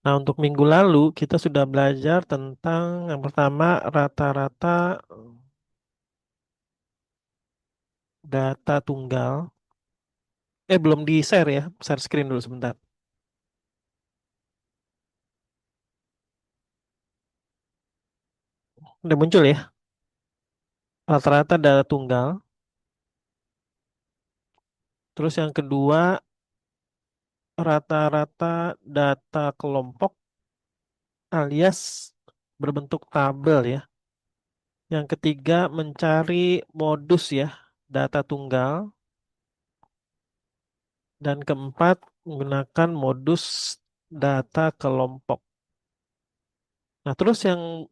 Nah, untuk minggu lalu kita sudah belajar tentang yang pertama rata-rata data tunggal. Belum di share ya, share screen dulu sebentar. Udah muncul ya, rata-rata data tunggal. Terus yang kedua, rata-rata data kelompok alias berbentuk tabel ya. Yang ketiga, mencari modus ya, data tunggal. Dan keempat, menggunakan modus data kelompok. Nah, terus yang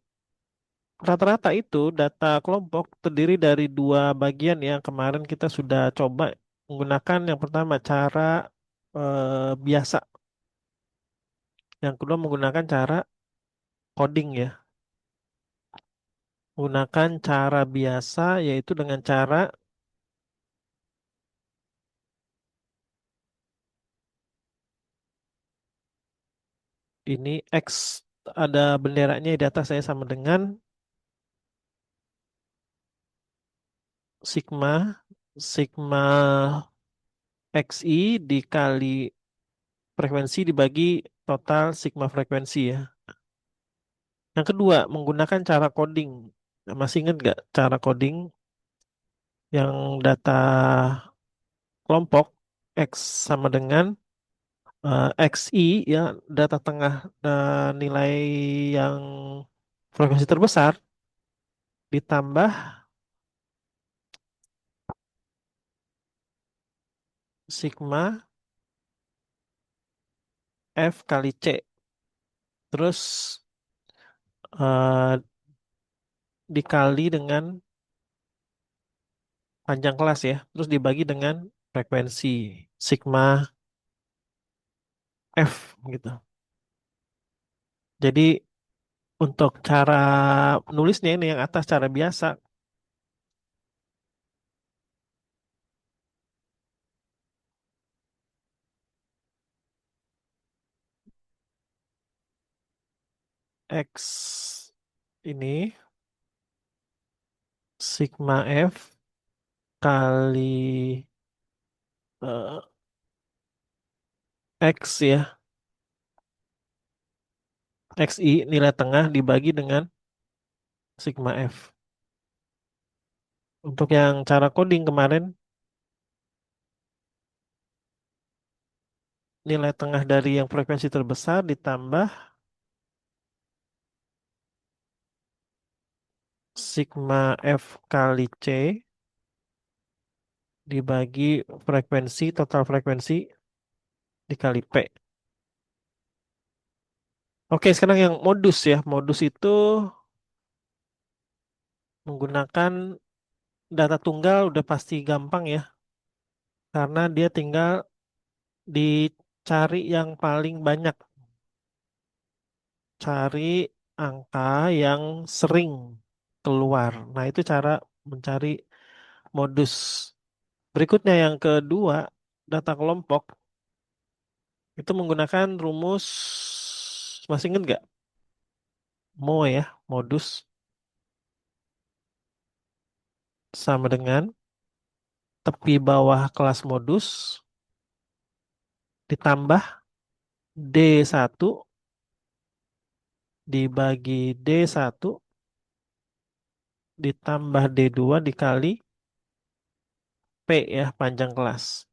rata-rata itu data kelompok terdiri dari dua bagian yang kemarin kita sudah coba menggunakan yang pertama cara biasa, yang kedua menggunakan cara coding ya. Menggunakan cara biasa yaitu dengan cara ini X ada benderanya di atas saya sama dengan sigma sigma XI dikali frekuensi dibagi total sigma frekuensi ya. Yang kedua, menggunakan cara coding. Nah, masih ingat nggak cara coding yang data kelompok X sama dengan XI ya, data tengah dan nilai yang frekuensi terbesar ditambah sigma F kali C. Terus eh, dikali dengan panjang kelas ya. Terus dibagi dengan frekuensi sigma F gitu. Jadi untuk cara nulisnya ini yang atas cara biasa X ini sigma F kali eh, X ya, XI nilai tengah dibagi dengan sigma F. Untuk yang cara coding kemarin nilai tengah dari yang frekuensi terbesar ditambah sigma F kali C dibagi frekuensi total frekuensi dikali P. Oke, sekarang yang modus ya. Modus itu menggunakan data tunggal udah pasti gampang ya, karena dia tinggal dicari yang paling banyak, cari angka yang sering keluar. Nah, itu cara mencari modus. Berikutnya yang kedua, data kelompok itu menggunakan rumus, masih ingat nggak? Mo ya, modus sama dengan tepi bawah kelas modus ditambah D1 dibagi D1 ditambah D2 dikali P ya, panjang kelas.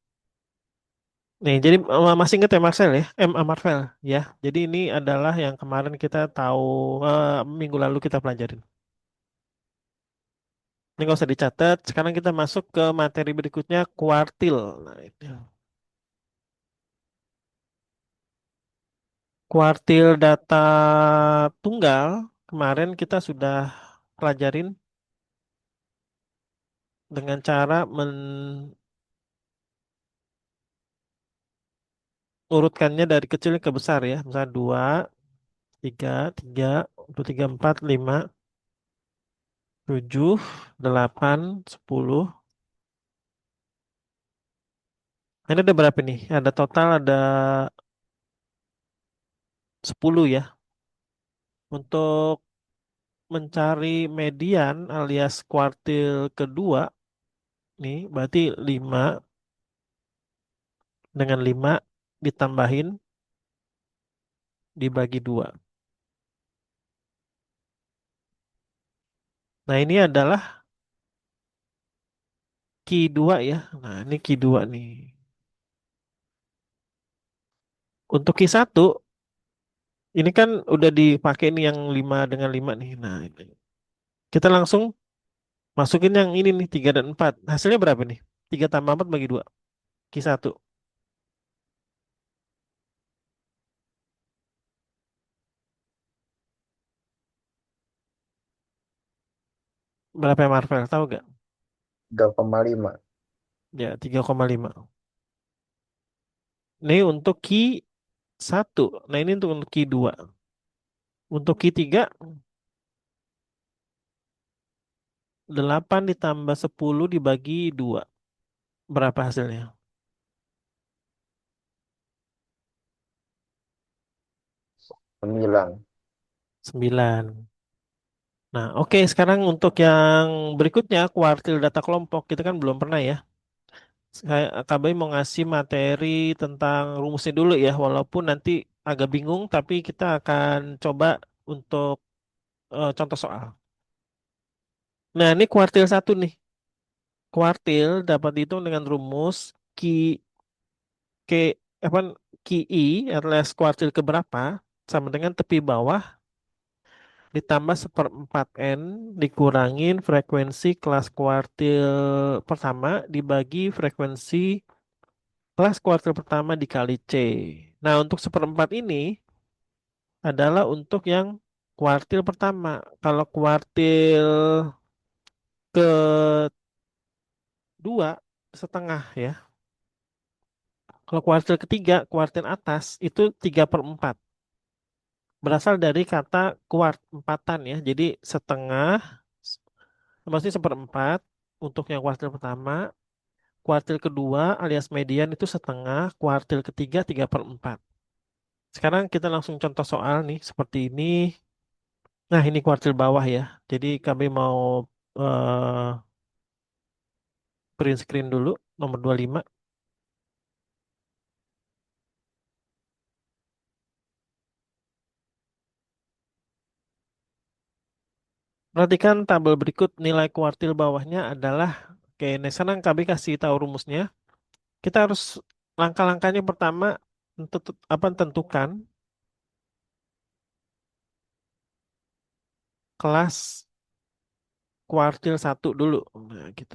Nih, jadi masih ingat ya Marcel ya? Marvel ya. Jadi ini adalah yang kemarin kita tahu minggu lalu kita pelajarin. Ini nggak usah dicatat. Sekarang kita masuk ke materi berikutnya, kuartil. Nah, ini. Kuartil data tunggal kemarin kita sudah pelajarin dengan cara mengurutkannya dari kecil ke besar ya. Misalnya 2, 3, 3, 3, 4, 5, 7, 8, 10. Ini ada berapa nih? Ada total ada 10 ya. Untuk mencari median alias kuartil kedua nih berarti 5 dengan 5 ditambahin dibagi 2. Nah, ini adalah Q 2 ya. Nah, ini Q 2 nih. Untuk Q 1 ini kan udah dipakai nih yang 5 dengan 5 nih. Nah, ini. Kita langsung masukin yang ini nih 3 dan 4. Hasilnya berapa nih? 3 tambah 4 bagi 2. Q 1. Berapa ya Marvel? Tahu gak? 3,5. Ya, 3,5. Ini untuk Q 1. Nah, ini untuk Q 2. Untuk Q 3 8 ditambah 10 dibagi 2. Berapa hasilnya? 9. 9. Nah, oke, sekarang untuk yang berikutnya, kuartil data kelompok, kita kan belum pernah ya. Saya KB mau ngasih materi tentang rumusnya dulu ya, walaupun nanti agak bingung, tapi kita akan coba untuk contoh soal. Nah, ini kuartil satu nih. Kuartil dapat dihitung dengan rumus K, apa, KI alias kuartil keberapa sama dengan tepi bawah ditambah seperempat N dikurangin frekuensi kelas kuartil pertama dibagi frekuensi kelas kuartil pertama dikali C. Nah, untuk seperempat ini adalah untuk yang kuartil pertama. Kalau kuartil kedua setengah ya. Kalau kuartil ketiga, kuartil atas itu 3/4. Berasal dari kata kuart, empatan ya. Jadi setengah, maksudnya seperempat untuk yang kuartil pertama. Kuartil kedua alias median itu setengah, kuartil ketiga 3/4. Sekarang kita langsung contoh soal nih, seperti ini. Nah, ini kuartil bawah ya. Jadi kami mau eh, print screen dulu, nomor 25. Perhatikan tabel berikut nilai kuartil bawahnya adalah, oke, nah sekarang kami kasih tahu rumusnya. Kita harus langkah-langkahnya pertama, tentukan kelas kuartil satu dulu. Nah, gitu.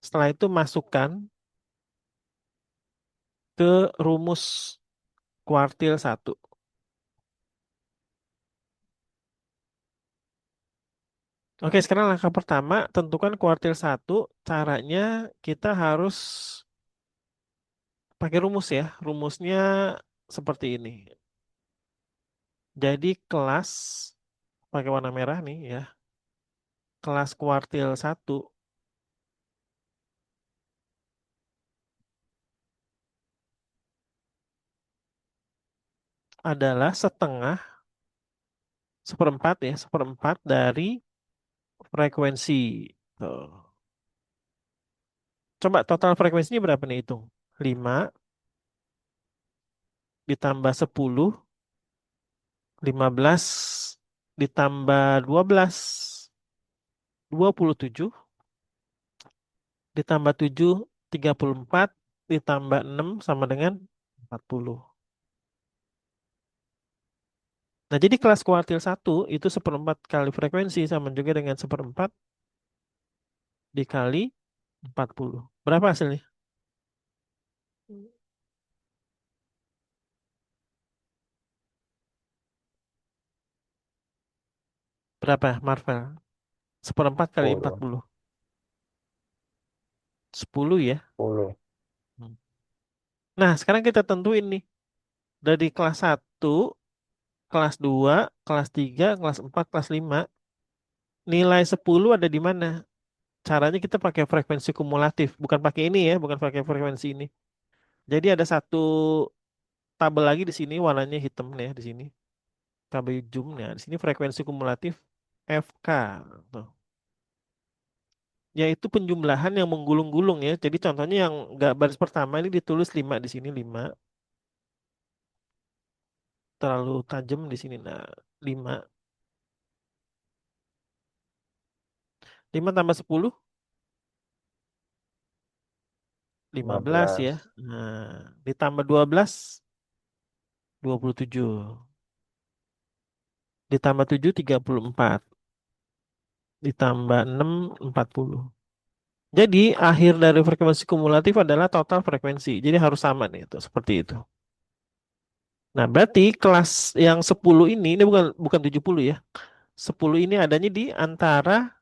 Setelah itu masukkan ke rumus kuartil satu. Oke, sekarang langkah pertama, tentukan kuartil satu. Caranya kita harus pakai rumus ya. Rumusnya seperti ini. Jadi kelas, pakai warna merah nih ya. Kelas kuartil satu adalah setengah, seperempat ya, seperempat dari frekuensi. Tuh. Coba total frekuensinya berapa nih hitung? 5 ditambah 10, 15 ditambah 12, 27 ditambah 7, 34 ditambah 6 sama dengan 40. Nah, jadi kelas kuartil satu itu seperempat kali frekuensi sama juga dengan seperempat dikali 40. Berapa hasilnya? Berapa, Marvel? Seperempat kali 10. 40. 10 ya. 10. Hmm. Nah, sekarang kita tentuin nih. Dari kelas satu, kelas 2, kelas 3, kelas 4, kelas 5. Nilai 10 ada di mana? Caranya kita pakai frekuensi kumulatif. Bukan pakai ini ya, bukan pakai frekuensi ini. Jadi ada satu tabel lagi di sini warnanya hitam nih ya, di sini. KB zoomnya di sini frekuensi kumulatif FK tuh. Yaitu penjumlahan yang menggulung-gulung ya. Jadi contohnya yang nggak baris pertama ini ditulis 5 di sini 5 terlalu tajam di sini. Nah, 5 5 tambah 10 15 ya. 15. Nah, ditambah 12 27. Ditambah 7 34. Ditambah 6 40. Jadi akhir dari frekuensi kumulatif adalah total frekuensi. Jadi harus sama nih itu seperti itu. Nah, berarti kelas yang 10 ini bukan bukan 70 ya. 10 ini adanya di antara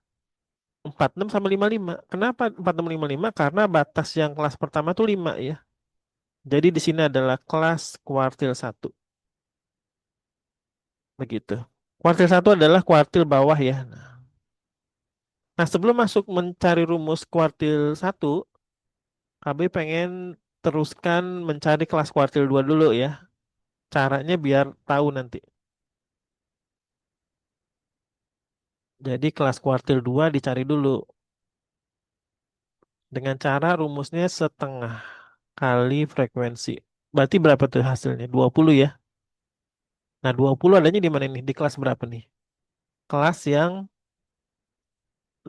46 sama 55. Kenapa 46 55? Karena batas yang kelas pertama tuh 5 ya. Jadi di sini adalah kelas kuartil satu. Begitu. Kuartil satu adalah kuartil bawah ya. Nah, sebelum masuk mencari rumus kuartil satu, KB pengen teruskan mencari kelas kuartil 2 dulu ya. Caranya biar tahu nanti. Jadi kelas kuartil 2 dicari dulu. Dengan cara rumusnya setengah kali frekuensi. Berarti berapa tuh hasilnya? 20 ya. Nah, 20 adanya di mana nih? Di kelas berapa nih? Kelas yang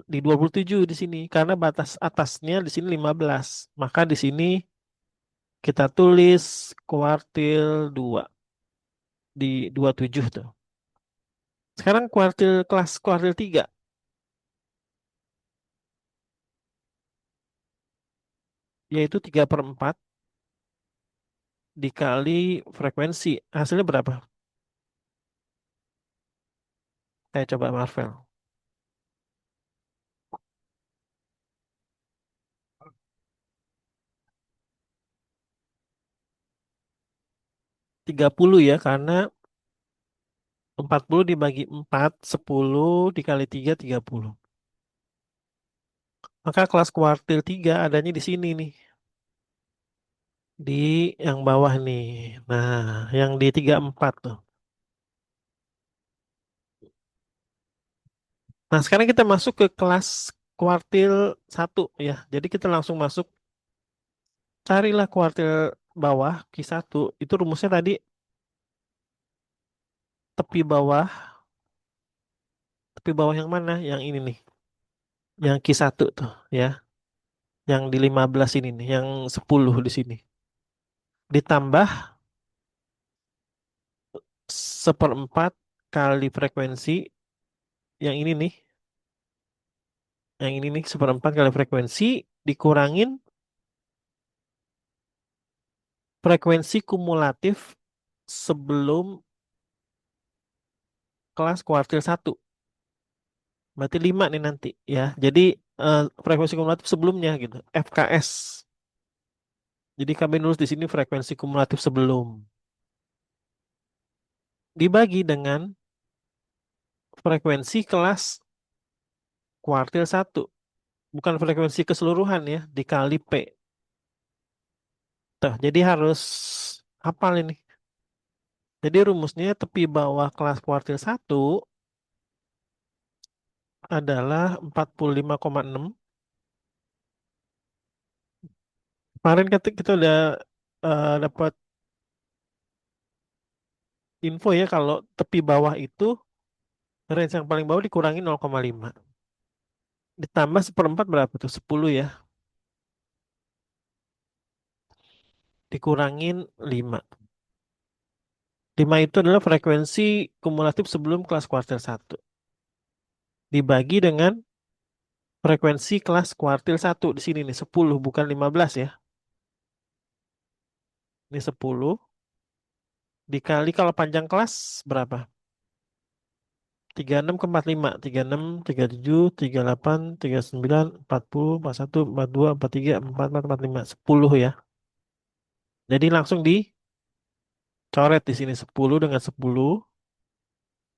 di 27 di sini. Karena batas atasnya di sini 15. Maka di sini kita tulis kuartil 2 di 27 tuh. Sekarang kelas kuartil 3 yaitu 3/4 dikali frekuensi. Hasilnya berapa? Saya coba Marvel. 30 ya, karena 40 dibagi 4, 10 dikali 3, 30. Maka kelas kuartil 3 adanya di sini nih. Di yang bawah nih. Nah, yang di 34 tuh. Nah, sekarang kita masuk ke kelas kuartil satu ya. Jadi kita langsung masuk, carilah kuartil bawah Q1. Itu rumusnya tadi tepi bawah. Tepi bawah yang mana? Yang ini nih. Yang Q1 tuh ya. Yang di 15 ini nih. Yang 10 di sini. Ditambah seperempat kali frekuensi yang ini nih. Yang ini nih seperempat kali frekuensi dikurangin frekuensi kumulatif sebelum kelas kuartil satu. Berarti 5 nih nanti ya. Jadi frekuensi kumulatif sebelumnya gitu. FKS. Jadi kami nulis di sini frekuensi kumulatif sebelum. Dibagi dengan frekuensi kelas kuartil satu. Bukan frekuensi keseluruhan ya. Dikali P. Tuh, jadi harus hafal ini. Jadi rumusnya tepi bawah kelas kuartil satu adalah 45,6. Kemarin kita udah dapat info ya kalau tepi bawah itu range yang paling bawah dikurangi 0,5. Ditambah seperempat berapa tuh? 10 ya. Dikurangin 5. 5 itu adalah frekuensi kumulatif sebelum kelas kuartil satu. Dibagi dengan frekuensi kelas kuartil satu. Di sini nih 10 bukan 15 ya. Ini 10 dikali kalau panjang kelas berapa? 36 ke 45. 36, 37, 38, 39, 40, 41, 42, 43, 44, 45. 10 ya. Jadi langsung dicoret di sini 10 dengan 10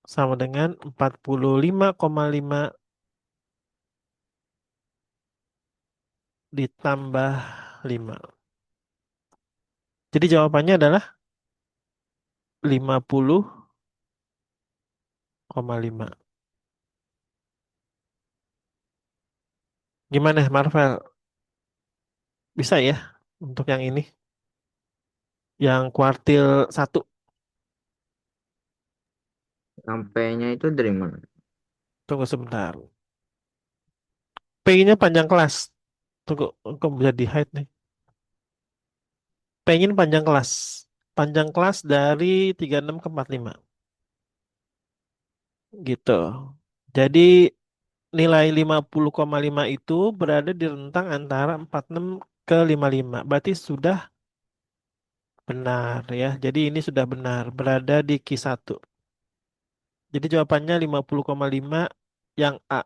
sama dengan 45,5 ditambah 5. Jadi jawabannya adalah 50,5. Gimana Marvel? Bisa ya untuk yang ini? Yang kuartil satu. Sampainya itu dari mana? Tunggu sebentar. P-nya panjang kelas. Tunggu, kok bisa di hide nih? Pengen panjang kelas. Panjang kelas dari 36 ke 45. Gitu. Jadi nilai 50,5 itu berada di rentang antara 46 ke 55. Berarti sudah benar ya. Jadi ini sudah benar. Berada di Q1. Jadi jawabannya 50,5 yang A.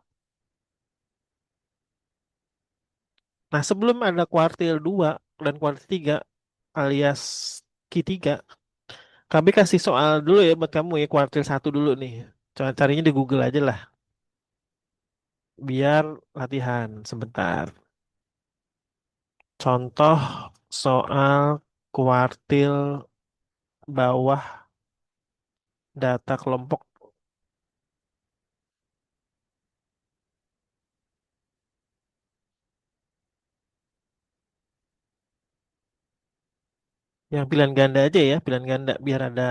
Nah sebelum ada kuartil 2 dan kuartil 3 alias Q3. Kami kasih soal dulu ya buat kamu ya kuartil satu dulu nih. Coba carinya di Google aja lah. Biar latihan sebentar. Contoh soal kuartil bawah data kelompok yang pilihan ganda aja ya, pilihan ganda biar ada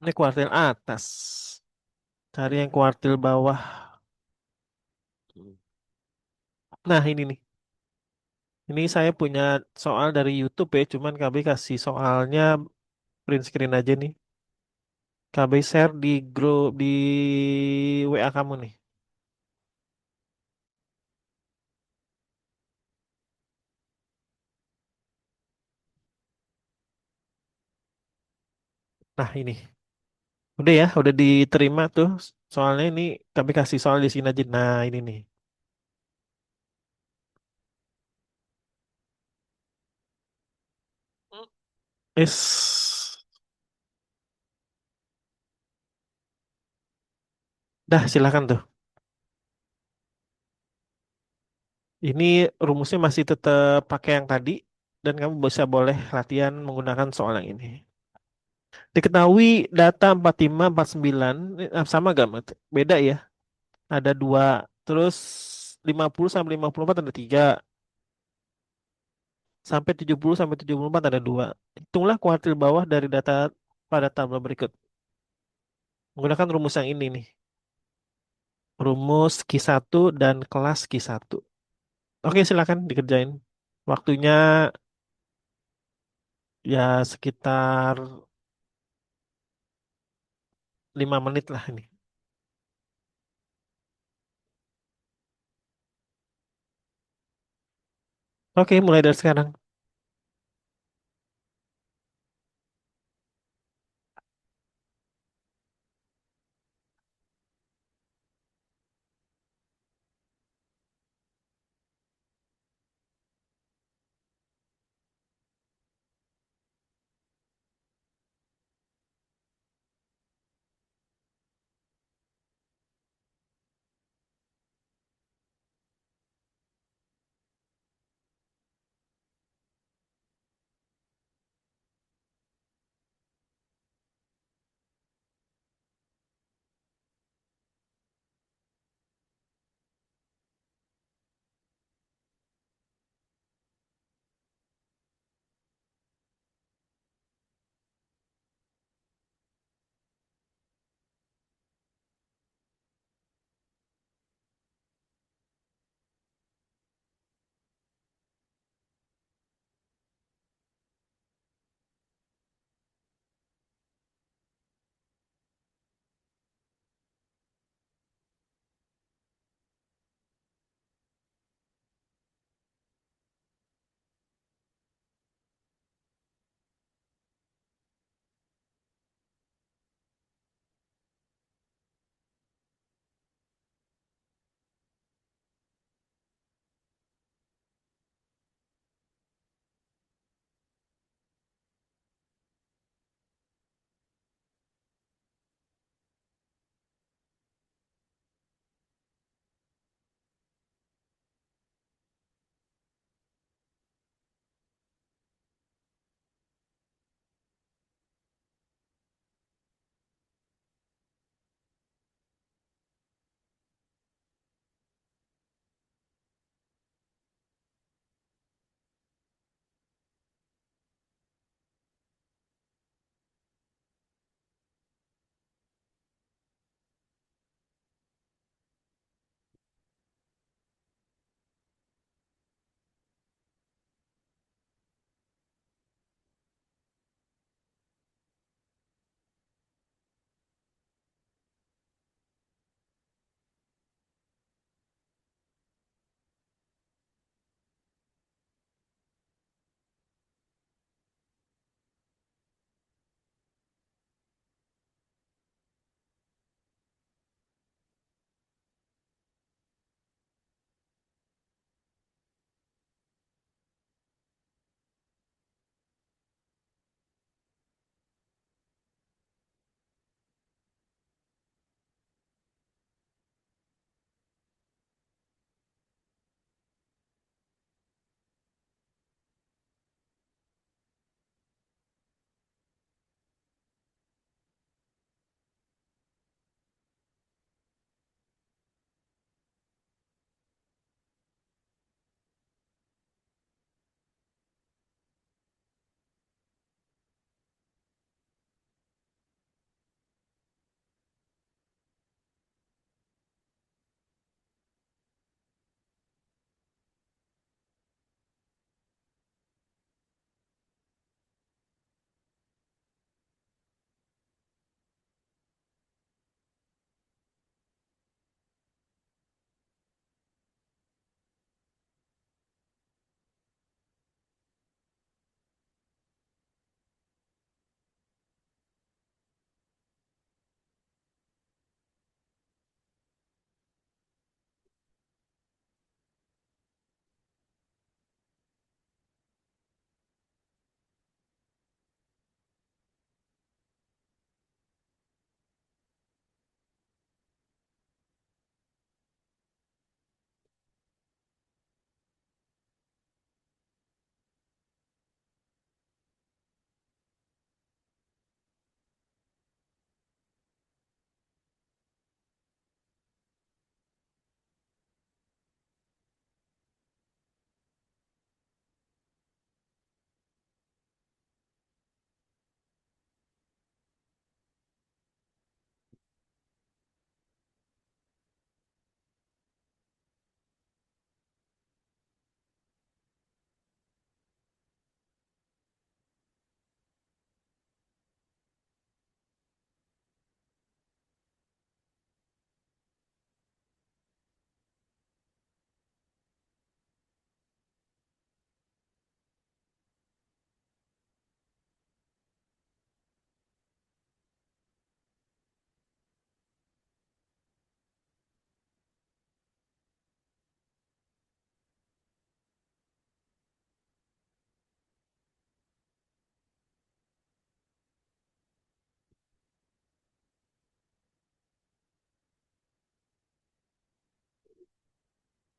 ini kuartil atas. Cari yang kuartil bawah. Nah, ini nih. Ini saya punya soal dari YouTube ya, cuman kami kasih soalnya print screen aja nih. KB share di grup di WA kamu nih. Nah, ini. Udah ya, udah diterima tuh. Soalnya ini kami kasih soal di sini aja. Nah, ini nih. Es. Dah, silakan tuh. Ini rumusnya masih tetap pakai yang tadi dan kamu bisa boleh latihan menggunakan soal yang ini. Diketahui data 45, 49 sama gak, Mat? Beda ya. Ada dua. Terus 50 sampai 54 ada tiga. Sampai 70 sampai 74 ada dua. Hitunglah kuartil bawah dari data pada tabel berikut. Menggunakan rumus yang ini nih. Rumus Q1 dan kelas Q1. Oke, silakan dikerjain. Waktunya ya sekitar 5 menit lah ini. Oke, mulai dari sekarang.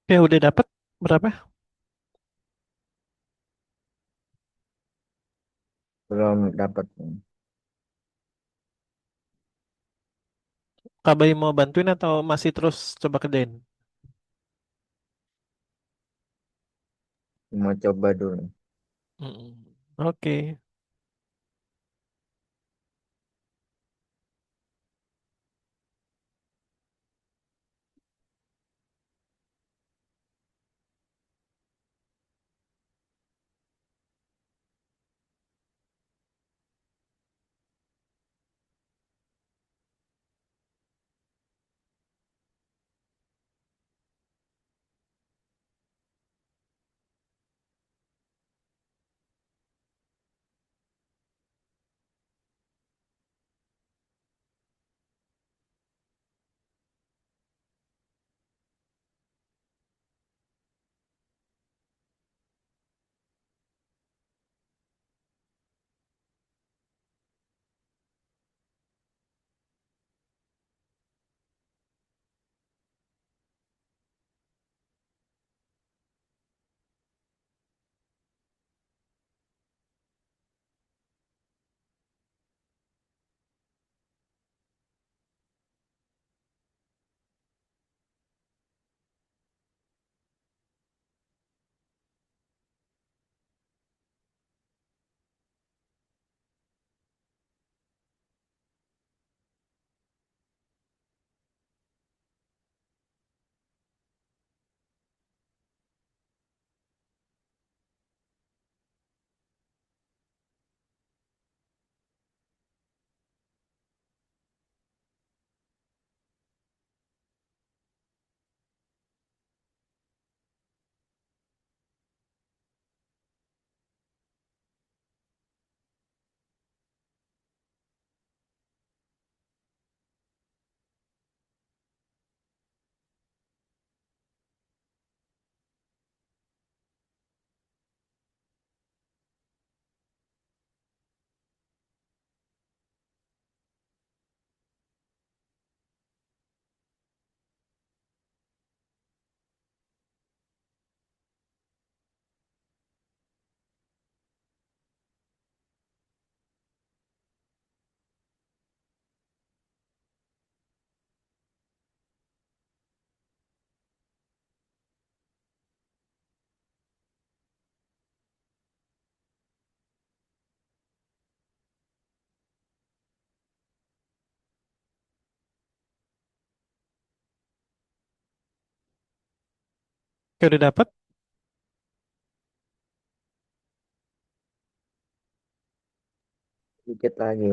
Oke, udah dapat berapa? Belum dapat. Kak Bayu mau bantuin atau masih terus coba kerjain? Mau coba dulu. Mm-mm. Oke, oke udah dapat. Dikit lagi.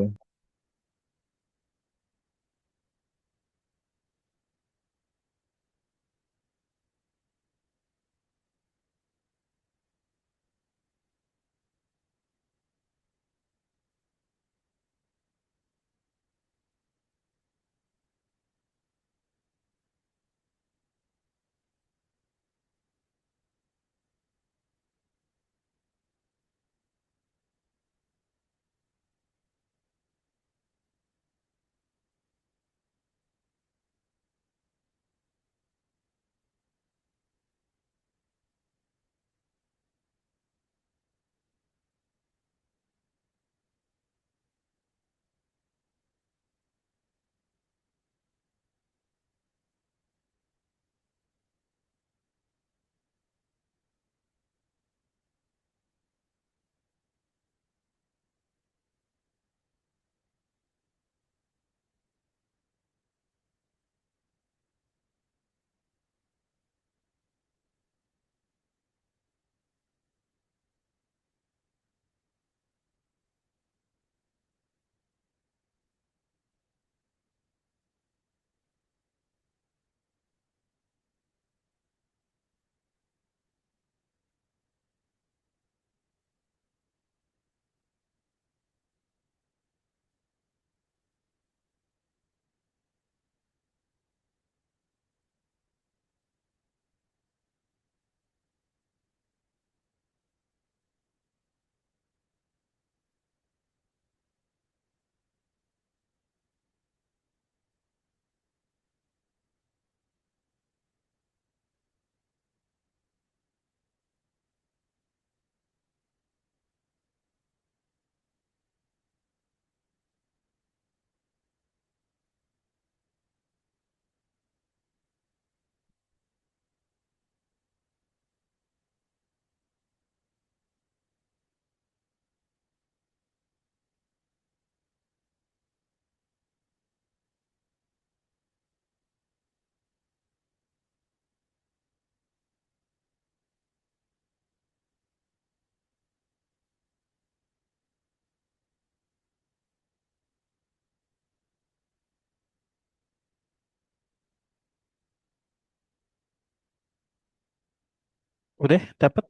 Udah dapat?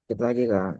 Dikit lagi Kak.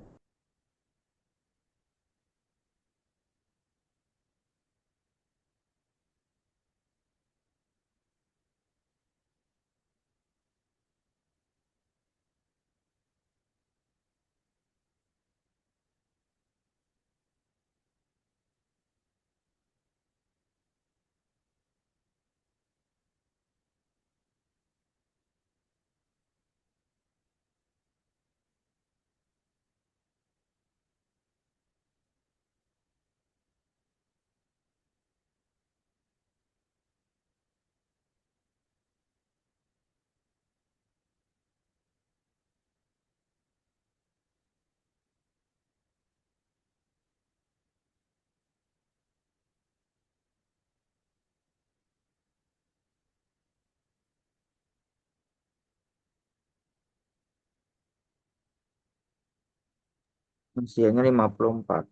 Usianya 54.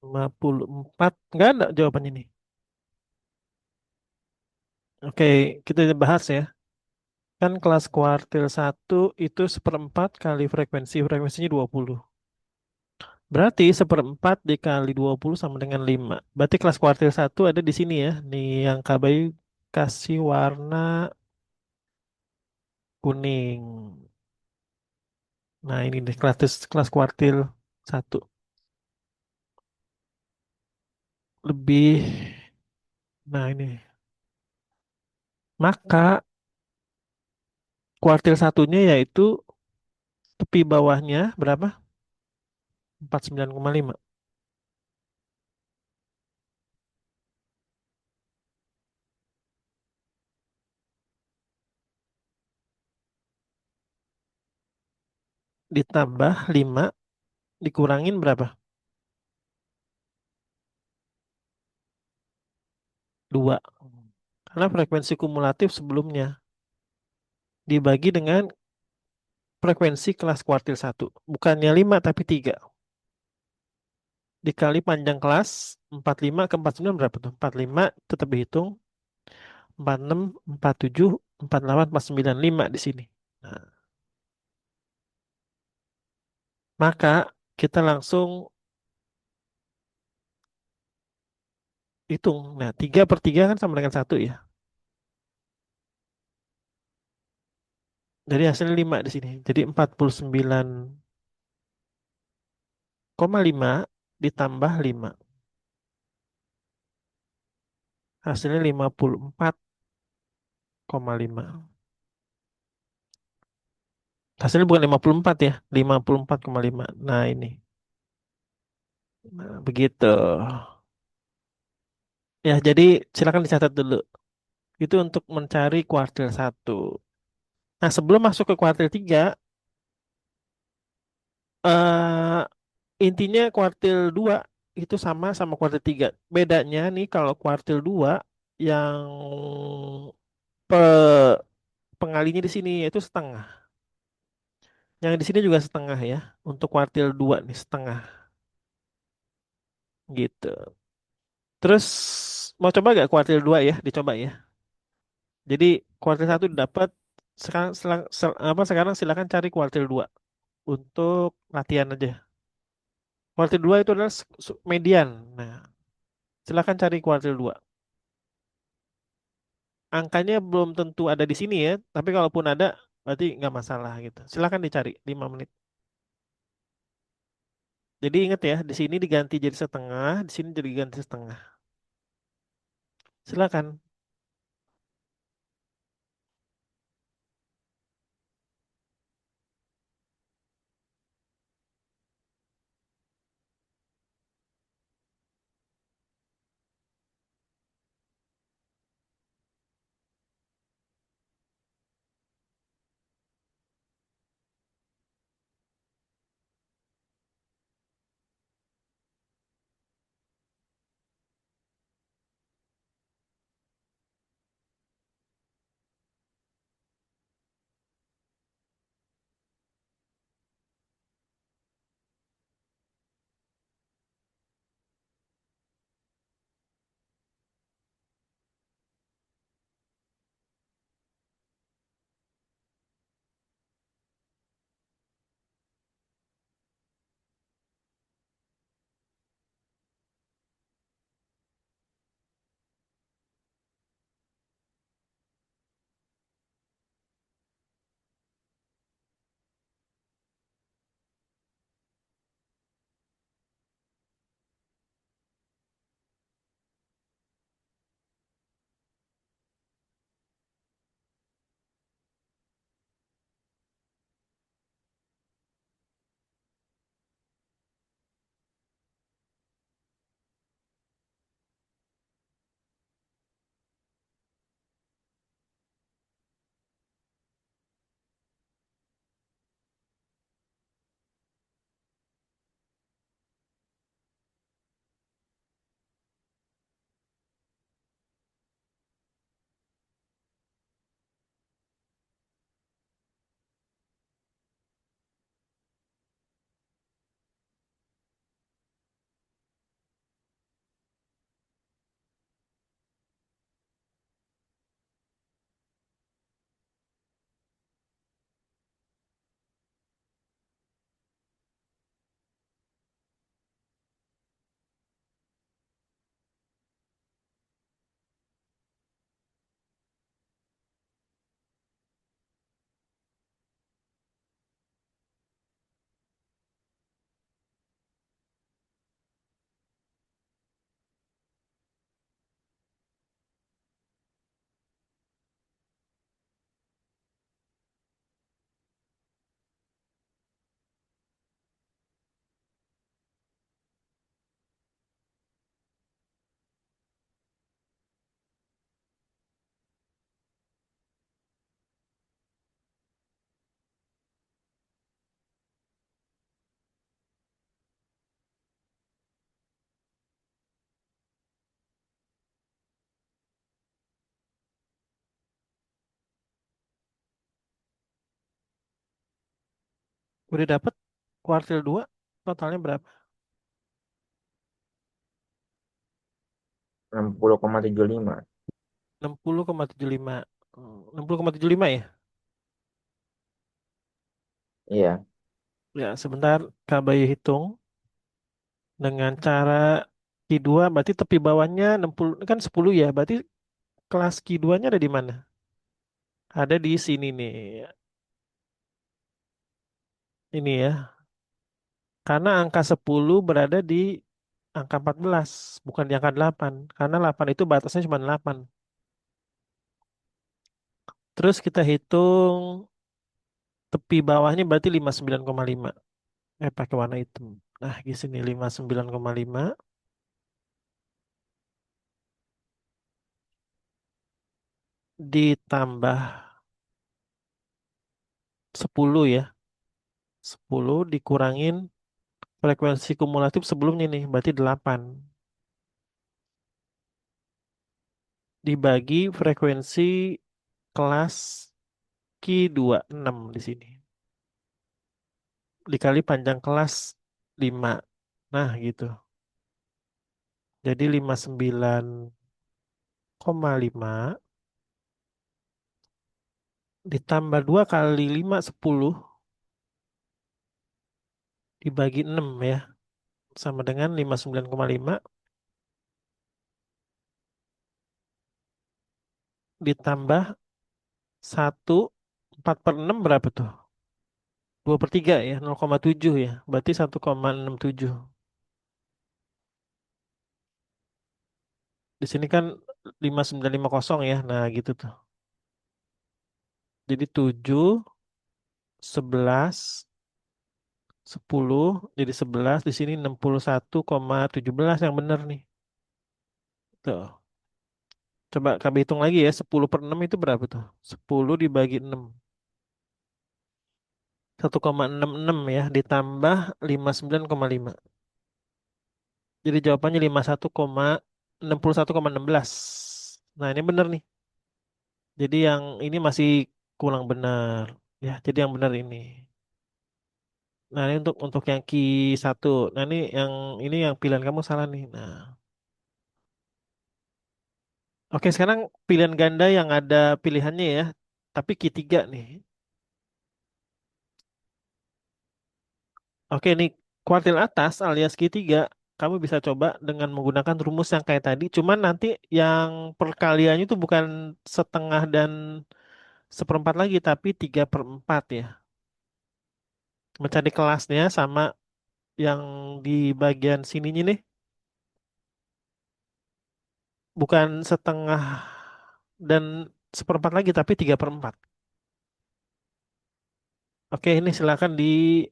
54. Nggak ada jawabannya nih. Oke, kita bahas ya. Kan kelas kuartil satu itu seperempat kali frekuensi. Frekuensinya 20. Berarti seperempat dikali 20 sama dengan 5. Berarti kelas kuartil satu ada di sini ya. Nih yang Kak Bayu kasih warna kuning. Nah ini deh kelas kuartil satu. Lebih. Nah ini. Maka kuartil satunya yaitu tepi bawahnya berapa? 49,5. Ditambah 5 dikurangin berapa? 2. Karena frekuensi kumulatif sebelumnya dibagi dengan frekuensi kelas kuartil satu. Bukannya 5 tapi 3. Dikali panjang kelas 45 ke 49 berapa tuh? 45 tetap dihitung. 46, 47, 48, 49, 5 di sini. Nah, maka kita langsung hitung. Nah, 3 per 3 kan sama dengan satu ya. Jadi hasilnya 5 di sini. Jadi 49,5 ditambah 5. Hasilnya 54,5. Hasilnya bukan 54 ya, 54,5. Nah, ini. Nah, begitu. Ya, jadi silakan dicatat dulu. Itu untuk mencari kuartil satu. Nah, sebelum masuk ke kuartil 3, eh, intinya kuartil 2 itu sama sama kuartil 3. Bedanya nih kalau kuartil 2 yang pe- pengalinya di sini yaitu setengah. Yang di sini juga setengah ya. Untuk kuartil 2 nih setengah gitu. Terus mau coba gak kuartil 2 ya? Dicoba ya. Jadi kuartil satu dapat sekarang sekarang silakan cari kuartil 2 untuk latihan aja. Kuartil 2 itu adalah median. Nah, silakan cari kuartil 2. Angkanya belum tentu ada di sini ya, tapi kalaupun ada berarti nggak masalah gitu. Silakan dicari 5 menit. Jadi ingat ya, di sini diganti jadi setengah, di sini jadi ganti setengah. Silakan. Udah dapet kuartil 2 totalnya berapa? 60,75. 60,75. 60,75 ya? Iya, Ya, sebentar Kak Bayu hitung dengan cara Q2 berarti tepi bawahnya 60 kan 10 ya. Berarti kelas Q2-nya ada di mana? Ada di sini nih. Ini ya. Karena angka 10 berada di angka 14, bukan di angka 8. Karena 8 itu batasnya cuma 8. Terus kita hitung tepi bawahnya berarti 59,5. Pakai warna hitam. Nah, di sini 59,5 ditambah 10 ya. 10 dikurangin frekuensi kumulatif sebelumnya nih, berarti 8. Dibagi frekuensi kelas Q26 di sini. Dikali panjang kelas 5. Nah, gitu. Jadi 59,5 ditambah 2 kali 5 10 dibagi 6 ya. Sama dengan 59,5 ditambah 1 4/6 berapa tuh? 2/3 ya, 0,7 ya. Berarti 1,67. Di sini kan 5950 ya. Nah, gitu tuh. Jadi 7, 11, 10 jadi 11 di sini 61,17 yang benar nih. Tuh. Coba kami hitung lagi ya, 10/6 itu berapa tuh? 10 dibagi 6. 1,66 ya, ditambah 59,5. Jadi jawabannya 51,61,16. Nah, ini benar nih. Jadi yang ini masih kurang benar. Ya, jadi yang benar ini. Nah, ini untuk yang Q1. Nah, ini yang pilihan kamu salah nih. Nah, oke, sekarang pilihan ganda yang ada pilihannya ya. Tapi Q3 nih. Oke, nih kuartil atas alias Q3 kamu bisa coba dengan menggunakan rumus yang kayak tadi. Cuman nanti yang perkaliannya itu bukan setengah dan seperempat lagi, tapi 3/4 ya. Mencari kelasnya sama yang di bagian sininya nih. Bukan setengah dan seperempat lagi, tapi 3/4. Oke, ini silakan dikerjain.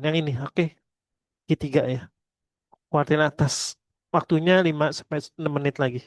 Yang ini, oke. Q3 ya. Kuartil atas. Waktunya 5 sampai 6 menit lagi.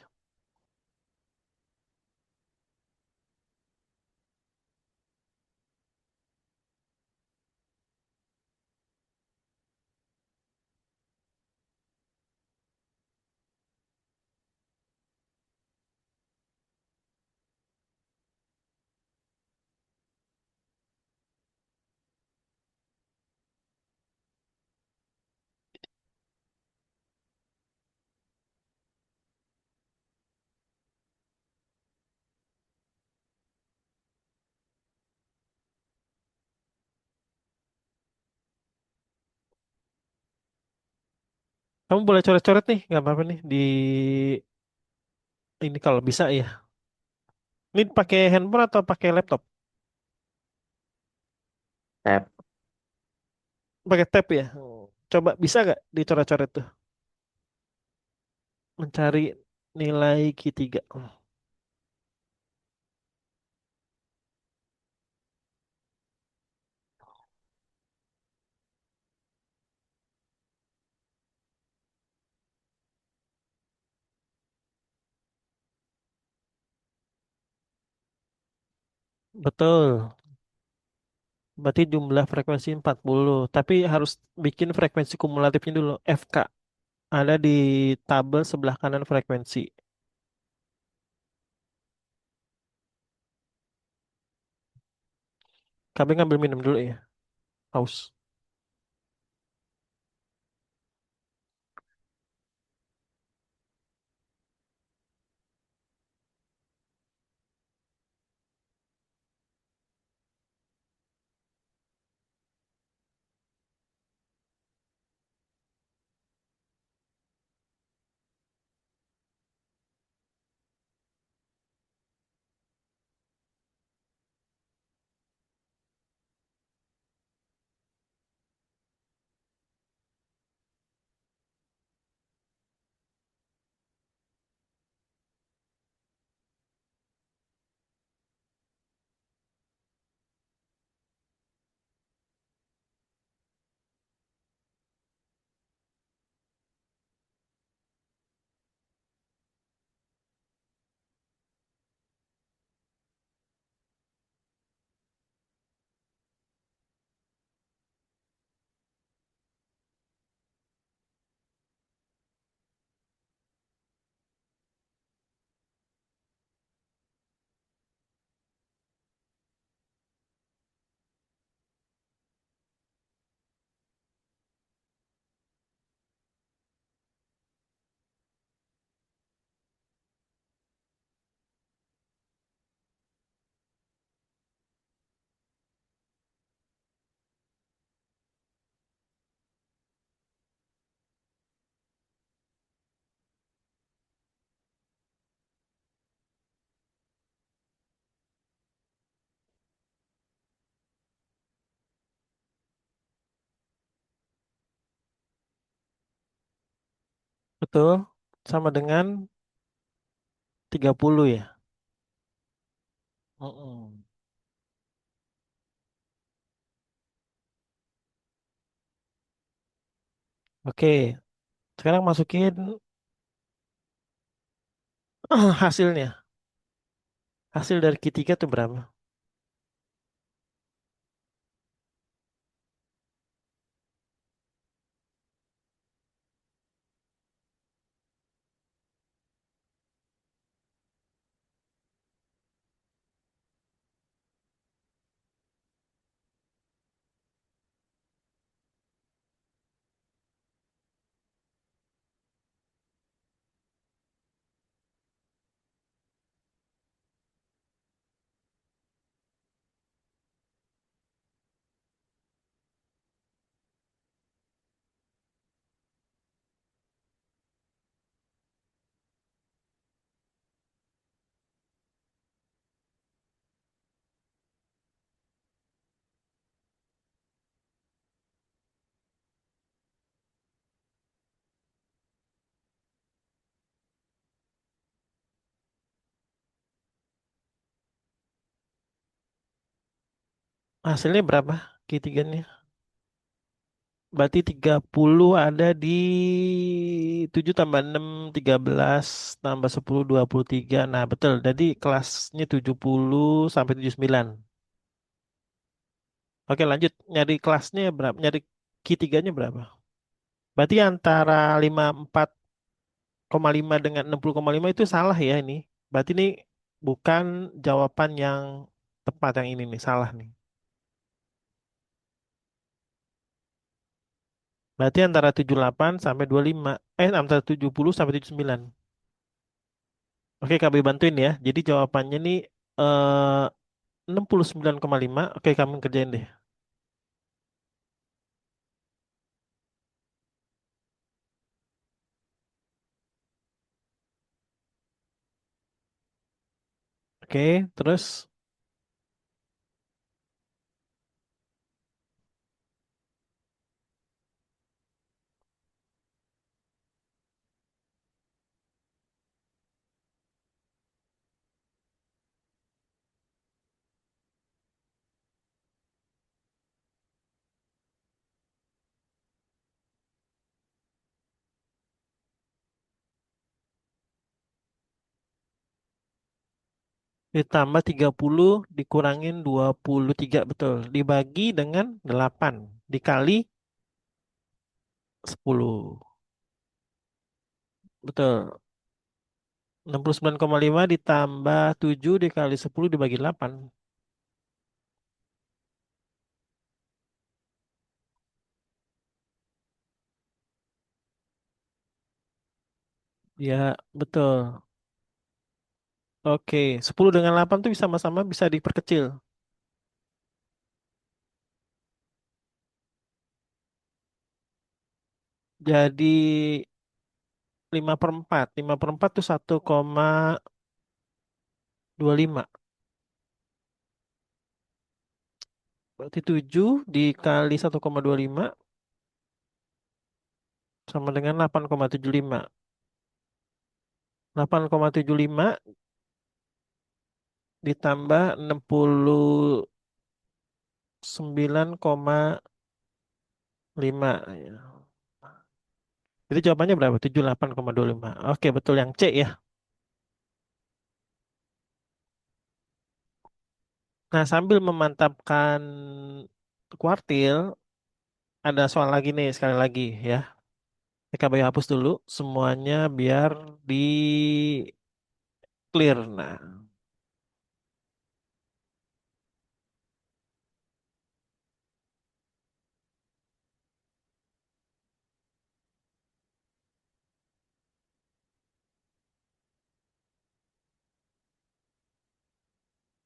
Kamu boleh coret-coret nih, nggak apa-apa nih di ini kalau bisa ya. Ini pakai handphone atau pakai laptop? tab. Pakai tab ya. Coba bisa nggak dicoret-coret tuh mencari nilai Q3. Betul. Berarti jumlah frekuensi 40. Tapi harus bikin frekuensi kumulatifnya dulu. FK. Ada di tabel sebelah kanan frekuensi. Kami ngambil minum dulu ya. Haus. Betul. Sama dengan 30 ya. Mm-mm. Oke. Sekarang masukin hasilnya. Hasil dari Q3 itu berapa? Hasilnya berapa? Q3-nya. Berarti 30 ada di 7 tambah 6 13 tambah 10 23. Nah, betul. Jadi kelasnya 70 sampai 79. Oke, lanjut. Nyari kelasnya berapa? Nyari Q3-nya berapa? Berarti antara 54,5 dengan 60,5 itu salah ya ini. Berarti ini bukan jawaban yang tepat yang ini nih, salah nih. Berarti antara 78 sampai 25. Antara 70 sampai 79. Oke, kami bantuin ya. Jadi jawabannya nih eh 69,5. Oke, kamu kerjain deh. Oke, terus ditambah 30 dikurangin 23, betul. Dibagi dengan 8 dikali 10. Betul. 69,5 ditambah 7 dikali 10 dibagi 8. Ya, betul. Oke, 10 dengan 8 tuh sama-sama bisa diperkecil. Jadi 5/4. 5/4 tuh 1,25. Berarti 7 dikali 1,25 sama dengan 8,75. 8,75 ditambah 69,5. Ya. Jadi jawabannya berapa? 78,25. Oke, betul yang C ya. Nah, sambil memantapkan kuartil, ada soal lagi nih, sekali lagi ya. PKB hapus dulu semuanya biar di clear. Nah,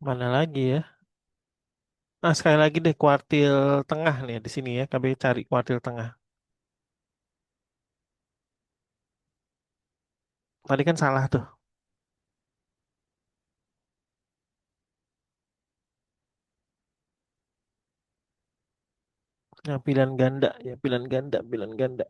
mana lagi ya? Nah, sekali lagi deh kuartil tengah nih di sini ya. KB cari kuartil tengah. Tadi kan salah tuh. Nah, pilihan ganda ya, pilihan ganda, pilihan ganda.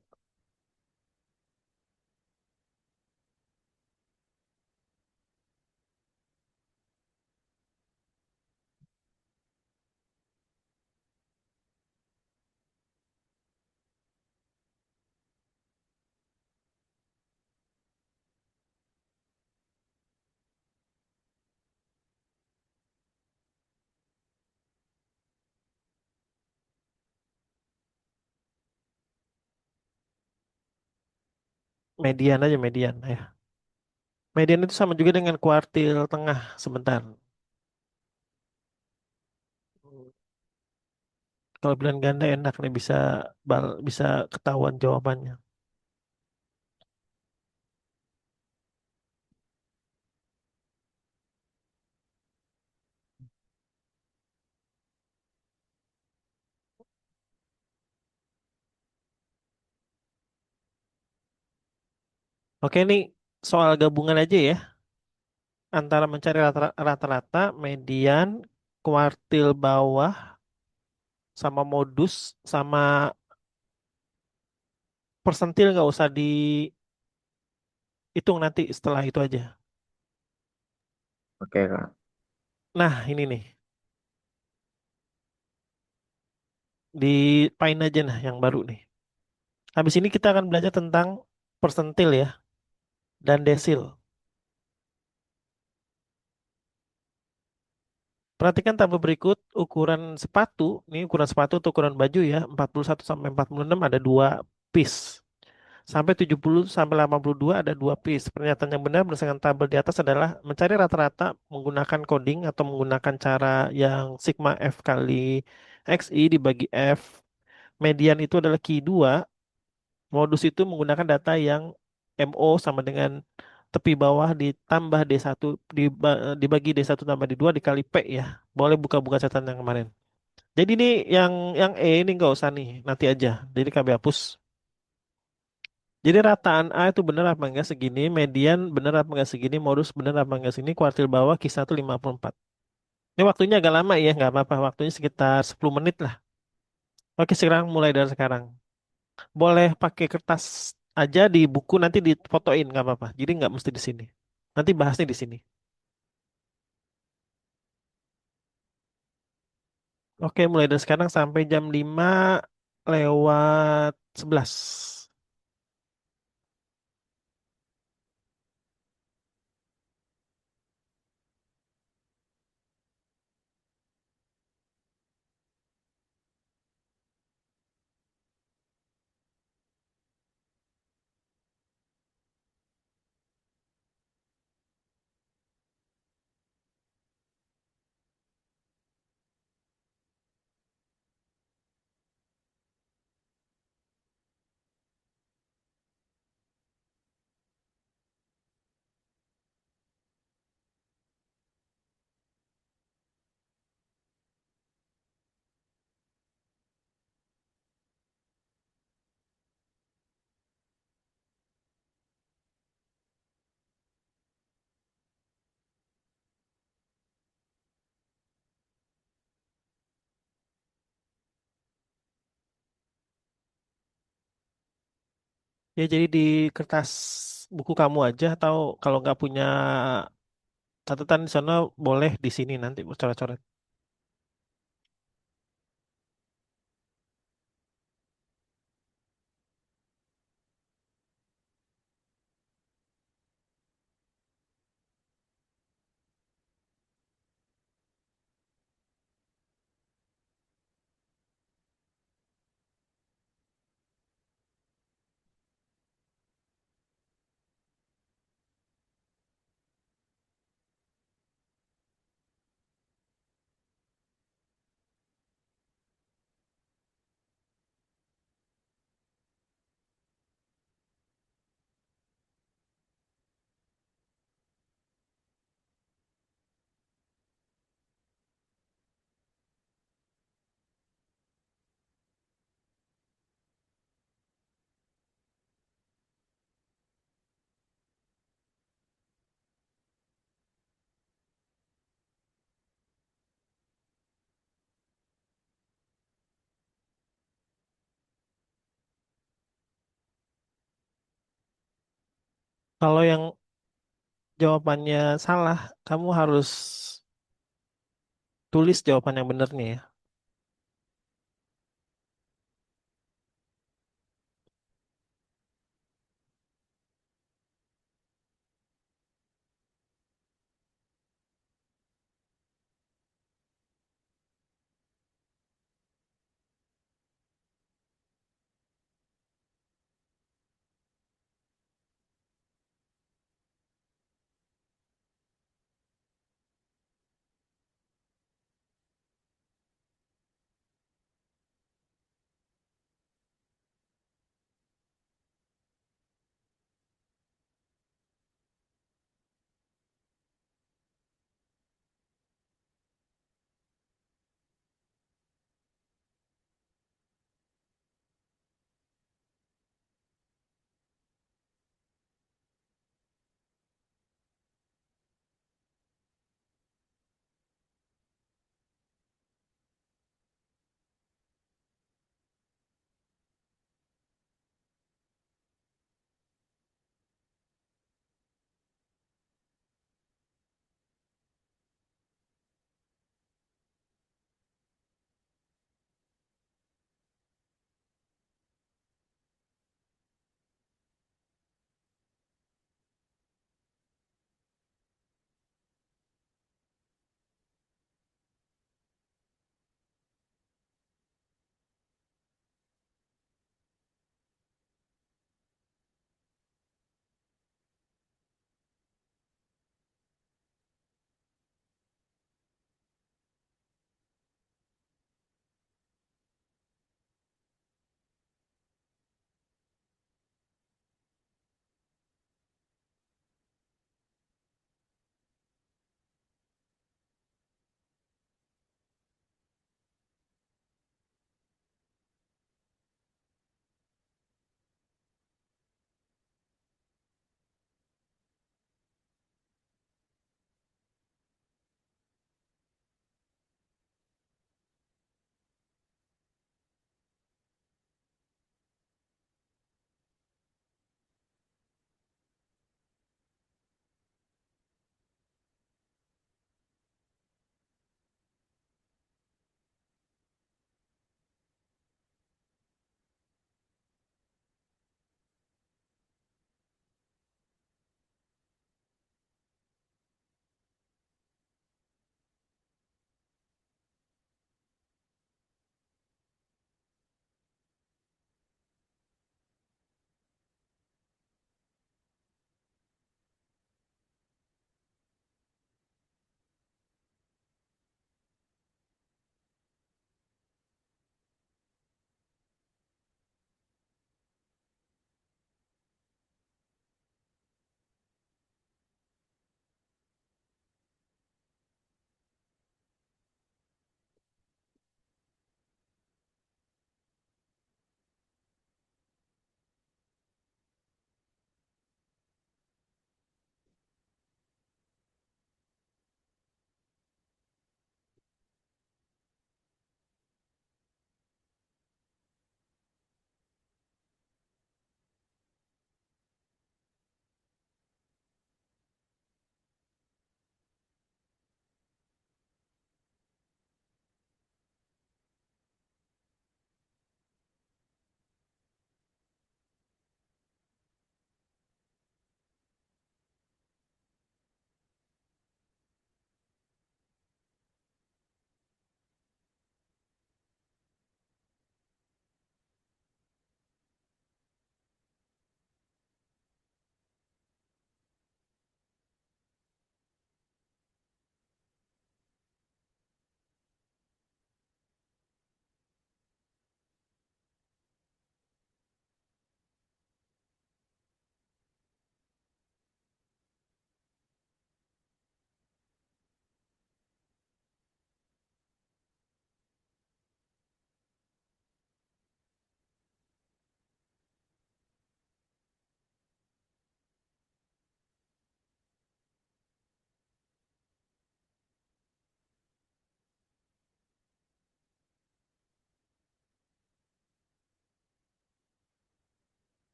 Median aja median ya. Median itu sama juga dengan kuartil tengah sebentar. Kalau pilihan ganda enak nih bisa bisa ketahuan jawabannya. Oke nih soal gabungan aja ya. Antara mencari rata-rata, median, kuartil bawah, sama modus, sama persentil nggak usah dihitung nanti setelah itu aja. Oke, Kak. Nah ini nih, di Pain aja nah yang baru nih. Habis ini kita akan belajar tentang persentil ya, dan desil. Perhatikan tabel berikut ukuran sepatu, ini ukuran sepatu atau ukuran baju ya, 41 sampai 46 ada dua piece. Sampai 70 sampai 82 ada dua piece. Pernyataan yang benar berdasarkan tabel di atas adalah mencari rata-rata menggunakan coding atau menggunakan cara yang sigma F kali XI dibagi F. Median itu adalah Q2. Modus itu menggunakan data yang MO sama dengan tepi bawah ditambah D1 dibagi D1 tambah D2 dikali P ya. Boleh buka-buka catatan yang kemarin. Jadi ini yang E ini nggak usah nih, nanti aja. Jadi KB hapus. Jadi rataan A itu benar apa enggak segini, median benar apa enggak segini, modus benar apa enggak segini, kuartil bawah Q1 54. Ini waktunya agak lama ya, nggak apa-apa. Waktunya sekitar 10 menit lah. Oke, sekarang mulai dari sekarang. Boleh pakai kertas aja di buku nanti difotoin nggak apa-apa. Jadi nggak mesti di sini. Nanti bahasnya di sini. Oke, mulai dari sekarang sampai jam 5 lewat 11. Ya jadi di kertas buku kamu aja atau kalau nggak punya catatan di sana boleh di sini nanti coret-coret. Kalau yang jawabannya salah, kamu harus tulis jawaban yang benernya ya.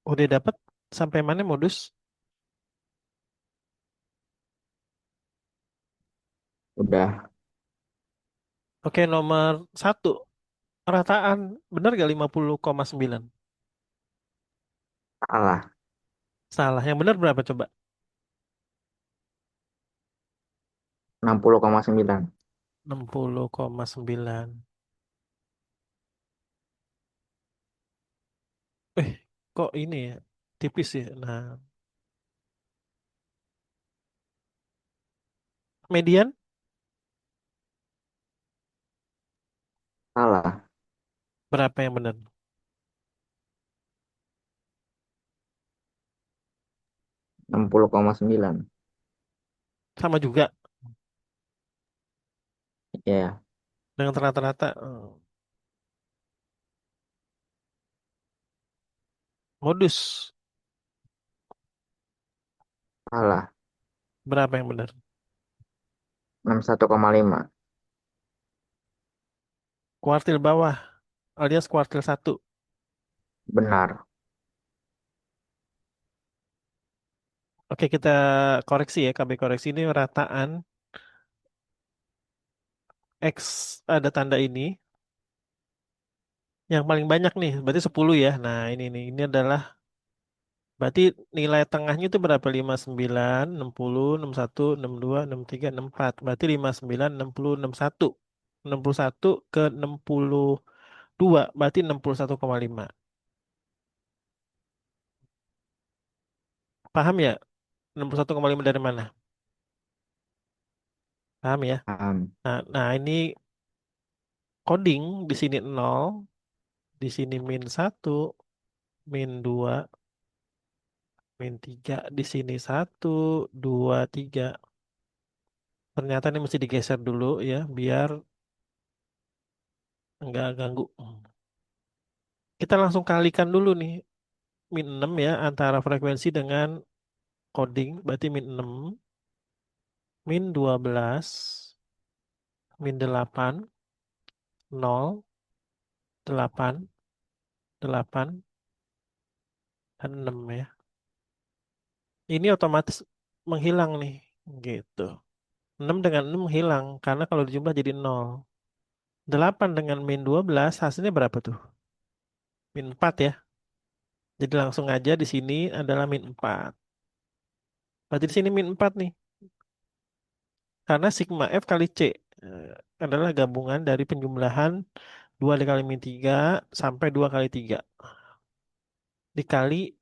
Udah dapat sampai mana modus? Udah. Oke, nomor satu. Rataan. Benar gak 50,9? Salah. Salah. Yang benar berapa coba? 60,9. 60,9. Kok ini ya? Tipis ya. Nah, median Salah. berapa yang benar? 60,9. Sama juga Ya, dengan rata-rata. Modus salah. berapa yang benar? 61,5. Kuartil bawah alias kuartil satu. Benar. Oke, kita koreksi ya. KB koreksi ini rataan. X ada tanda ini. Yang paling banyak nih, berarti 10 ya. Nah, ini nih. Ini adalah berarti nilai tengahnya itu berapa? 59, 60, 61, 62, 63, 64. Berarti 59, 60, 61. 61 ke 62, berarti 61,5. Paham ya? 61,5 dari mana? Paham ya? Paham. Nah, ini coding di sini nol, di sini min satu, min 2, min 3, di sini satu, 2, 3. Ternyata ini mesti digeser dulu ya, biar nggak ganggu. Kita langsung kalikan dulu nih, min 6 ya, antara frekuensi dengan coding, berarti min 6, min 12, min 8, 0, 8, 8, dan 6 ya. Ini otomatis menghilang nih, gitu. 6 dengan 6 hilang, karena kalau dijumlah jadi 0. 8 dengan min 12 hasilnya berapa tuh? Min 4 ya. Jadi langsung aja di sini adalah min 4. Berarti di sini min 4 nih. Karena sigma F kali C adalah gabungan dari penjumlahan 2 dikali min 3 sampai 2 kali 3. Dikali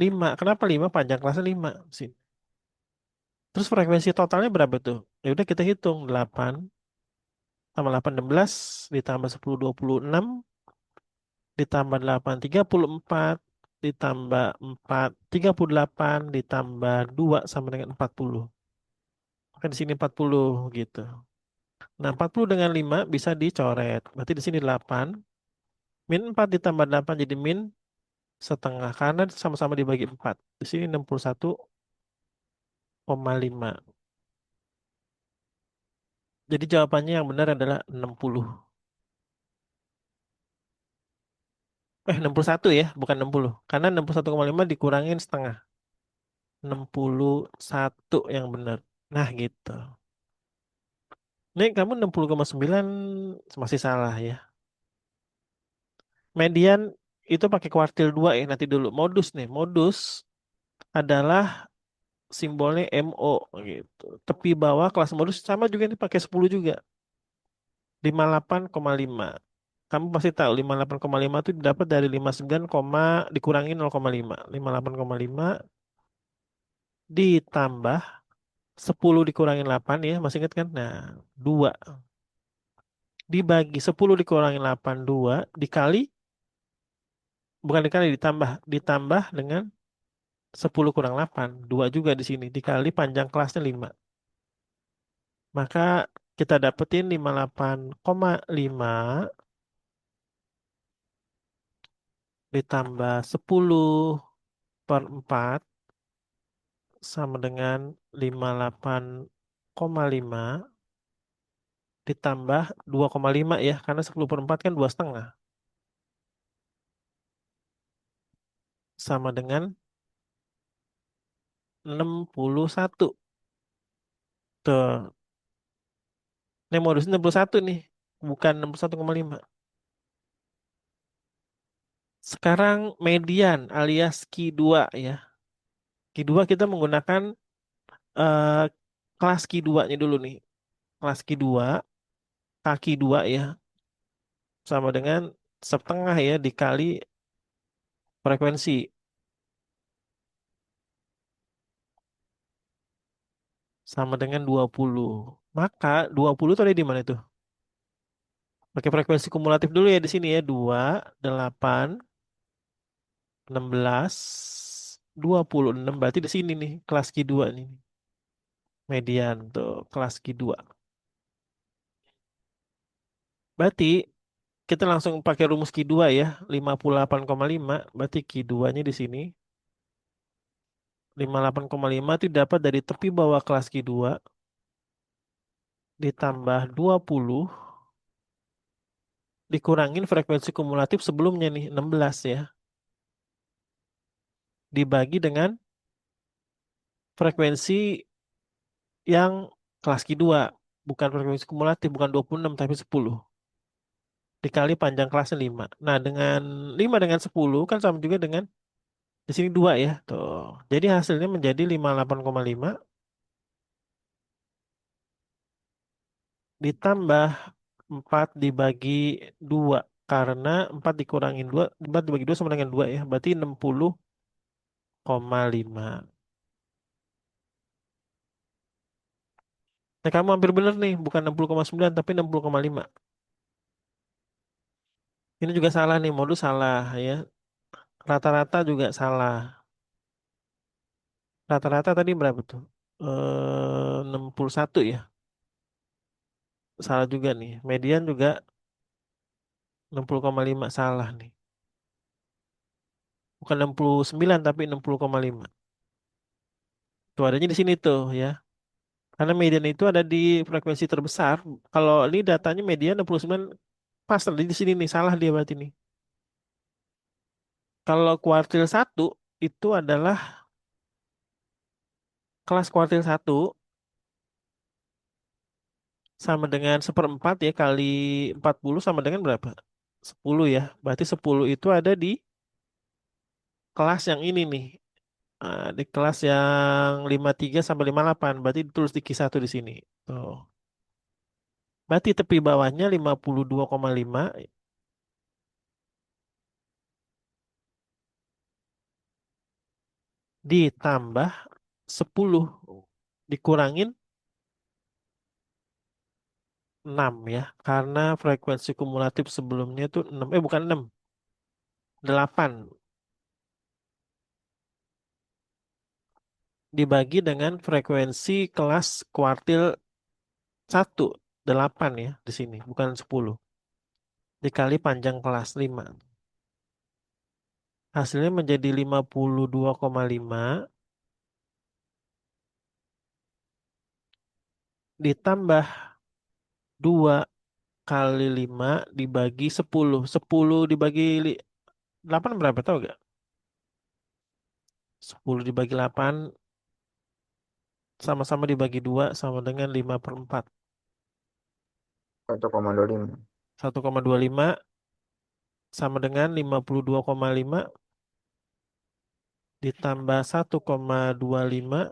5. Kenapa 5? Panjang kelasnya 5. Sini. Terus frekuensi totalnya berapa tuh? Ya udah kita hitung. 8 tambah 8, 16. Ditambah 10, 26. Ditambah 8, 34. Ditambah 4, 38. Ditambah 2 sama dengan 40. Maka di sini 40 gitu. Nah, 40 dengan 5 bisa dicoret. Berarti di sini 8. Min 4 ditambah 8 jadi min setengah. Karena sama-sama dibagi 4. Di sini 61,5. Jadi jawabannya yang benar adalah 60. 61 ya, bukan 60. Karena 61,5 dikurangin setengah. 61 yang benar. Nah, gitu. Nih, kamu 60,9 masih salah ya. Median itu pakai kuartil 2 ya. Nanti dulu. Modus nih. Modus adalah simbolnya MO gitu. Tepi bawah kelas modus sama juga ini pakai 10 juga. 58,5. Kamu pasti tahu 58,5 itu didapat dari 59, dikurangi 0,5. 58,5 ditambah 10 dikurangi 8 ya, masih ingat kan? Nah, 2 dibagi 10 dikurangi 8, 2 dikali, bukan dikali, ditambah dengan 10 kurang 8, 2 juga di sini dikali panjang kelasnya 5. Maka kita dapetin 58,5 ditambah 10 per 4 sama dengan 58,5 ditambah 2,5 ya, karena 10 per 4 kan 2,5. sama dengan 61. Tuh, ini modus 61 nih, bukan 61,5. Sekarang median alias Q2 ya. Q2 kita menggunakan eh, kelas Q2-nya dulu nih. Kelas Q2, kaki 2 ya, sama dengan setengah ya dikali frekuensi sama dengan 20. Maka 20 itu ada di mana tuh? Pakai frekuensi kumulatif dulu ya di sini ya. 2, 8, 16, 26. Berarti di sini nih kelas Q2 nih. Median tuh kelas Q2. Berarti kita langsung pakai rumus Q2 ya. 58,5. Berarti Q2-nya di sini 58,5 itu dapat dari tepi bawah kelas Q2 ditambah 20 dikurangin frekuensi kumulatif sebelumnya nih 16 ya. Dibagi dengan frekuensi yang kelas Q2. Bukan frekuensi kumulatif, bukan 26 tapi 10. Dikali panjang kelasnya 5. Nah, dengan 5 dengan 10 kan sama juga dengan di sini 2 ya. Tuh. Jadi hasilnya menjadi 58,5 ditambah 4 dibagi 2. Karena 4 dikurangin 2, 4 dibagi 2 sama dengan 2 ya. Berarti 60,5. Nah, kamu hampir benar nih, bukan 60,9 tapi 60,5. Ini juga salah nih, modus salah ya. Rata-rata juga salah. Rata-rata tadi berapa tuh? 61 ya. Salah juga nih. Median juga 60,5 salah nih. Bukan 69 tapi 60,5. Tuh adanya di sini tuh ya. Karena median itu ada di frekuensi terbesar. Kalau ini datanya median 69 pas tadi di sini nih, salah dia berarti nih. Kalau kuartil satu itu adalah kelas kuartil satu sama dengan seperempat ya kali 40 sama dengan berapa? 10 ya. Berarti 10 itu ada di kelas yang ini nih. Di kelas yang 53 sampai 58. Berarti ditulis di Q1 di sini. Tuh. Berarti tepi bawahnya 52,5 ditambah 10 dikurangin 6 ya. Karena frekuensi kumulatif sebelumnya itu 6. Bukan 6, 8 dibagi dengan frekuensi kelas kuartil 1, 8 ya di sini, bukan 10. Dikali panjang kelas 5. Hasilnya menjadi 52,5 ditambah 2 kali 5 dibagi 10. 10 dibagi 8 berapa tahu gak? 10 dibagi 8 sama-sama dibagi 2 sama dengan 5/4. 1,25. 1,25 sama dengan 52,5 ditambah 1,25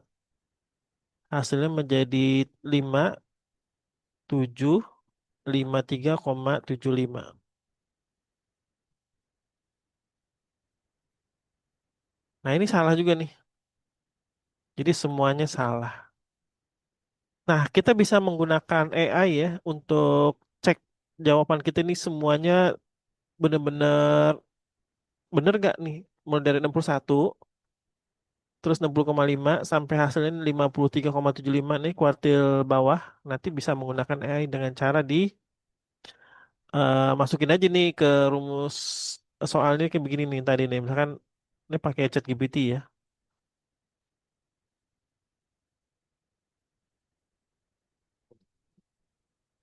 hasilnya menjadi 5753,75. Nah, ini salah juga nih. Jadi semuanya salah. Nah, kita bisa menggunakan AI ya untuk cek jawaban kita ini semuanya benar-benar benar gak nih? Mulai dari 61 terus 60,5 sampai hasilnya 53,75 nih kuartil bawah. Nanti bisa menggunakan AI dengan cara di masukin aja nih ke rumus soalnya kayak begini nih tadi nih. Misalkan ini pakai ChatGPT ya.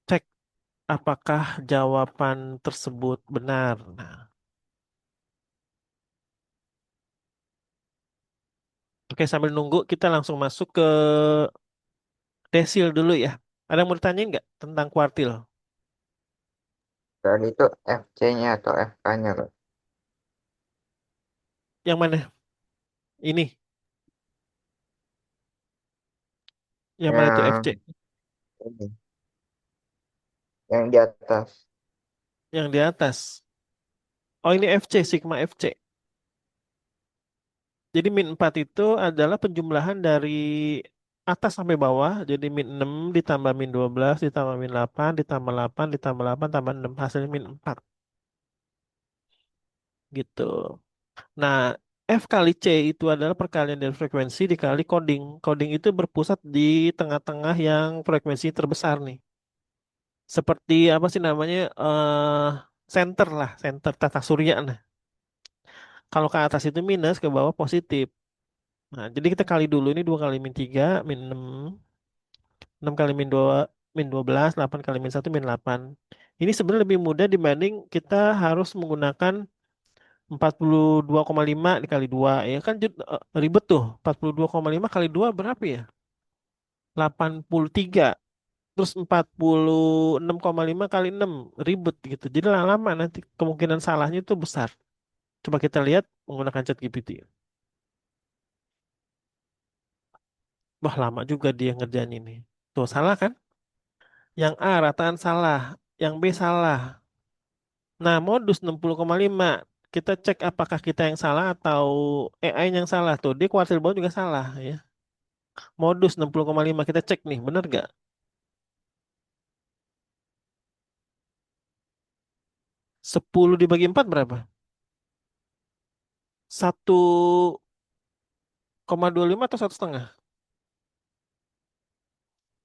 Cek apakah jawaban tersebut benar. Nah, Oke, sambil nunggu kita langsung masuk ke desil dulu ya. Ada yang mau ditanyain nggak tentang kuartil? Tadi itu FC-nya atau FK-nya, Kak? Yang mana? Ini, yang mana itu FC? Yang ini, yang di atas. Yang di atas. Oh, ini FC, Sigma FC. Jadi min 4 itu adalah penjumlahan dari atas sampai bawah. Jadi min 6 ditambah min 12 ditambah min 8 ditambah 8 ditambah 8 tambah 6. Hasilnya min 4 gitu. Nah, F kali C itu adalah perkalian dari frekuensi dikali coding. Coding itu berpusat di tengah-tengah yang frekuensi terbesar nih. Seperti apa sih namanya? Center lah, center tata surya. Nah, kalau ke atas itu minus, ke bawah positif. Nah, jadi kita kali dulu ini 2 kali min 3 min 6 6 kali min 12 8 kali min 1 min 8. Ini sebenarnya lebih mudah dibanding kita harus menggunakan 42,5 dikali 2. Ya kan ribet tuh. 42,5 kali 2 berapa ya? 83. Terus 46,5 kali 6 ribet gitu. Jadi lama nanti kemungkinan salahnya itu besar. Coba kita lihat menggunakan ChatGPT. Wah, lama juga dia ngerjain ini. Tuh, salah kan? Yang A rataan salah, yang B salah. Nah, modus 60,5 kita cek apakah kita yang salah atau AI yang salah tuh. Dia kuartil bawah juga salah ya. Modus 60,5 kita cek nih, bener gak? 10 dibagi 4 berapa? 1,25 atau 1,5?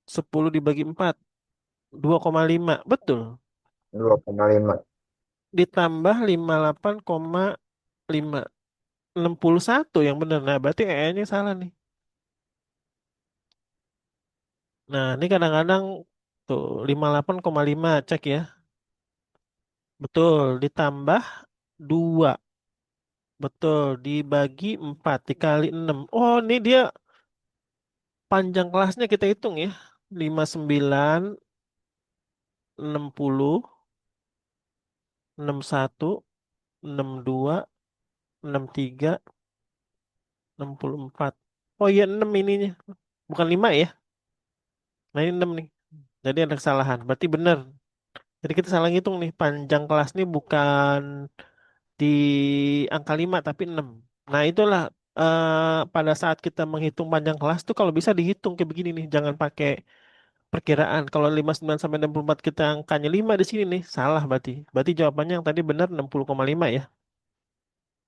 10 dibagi 4, 2,5. Betul. 2,5. Ditambah 58,5. 61 yang bener. Nah, berarti AI-nya salah nih. Nah, ini kadang-kadang tuh 58,5 cek ya. Betul, ditambah 2. Betul, dibagi 4 dikali 6. Oh, ini dia panjang kelasnya kita hitung ya. 59, 60, 61, 62, 63, 64. Oh iya 6 ininya. Bukan 5 ya. Nah ini 6 nih. Jadi ada kesalahan. Berarti benar. Jadi kita salah ngitung nih. Panjang kelas nih bukan di angka 5 tapi 6. Nah itulah pada saat kita menghitung panjang kelas tuh kalau bisa dihitung kayak begini nih. Jangan pakai perkiraan. Kalau 59 sampai 64 kita angkanya 5 di sini nih, salah berarti. Berarti jawabannya yang tadi benar 60,5 ya.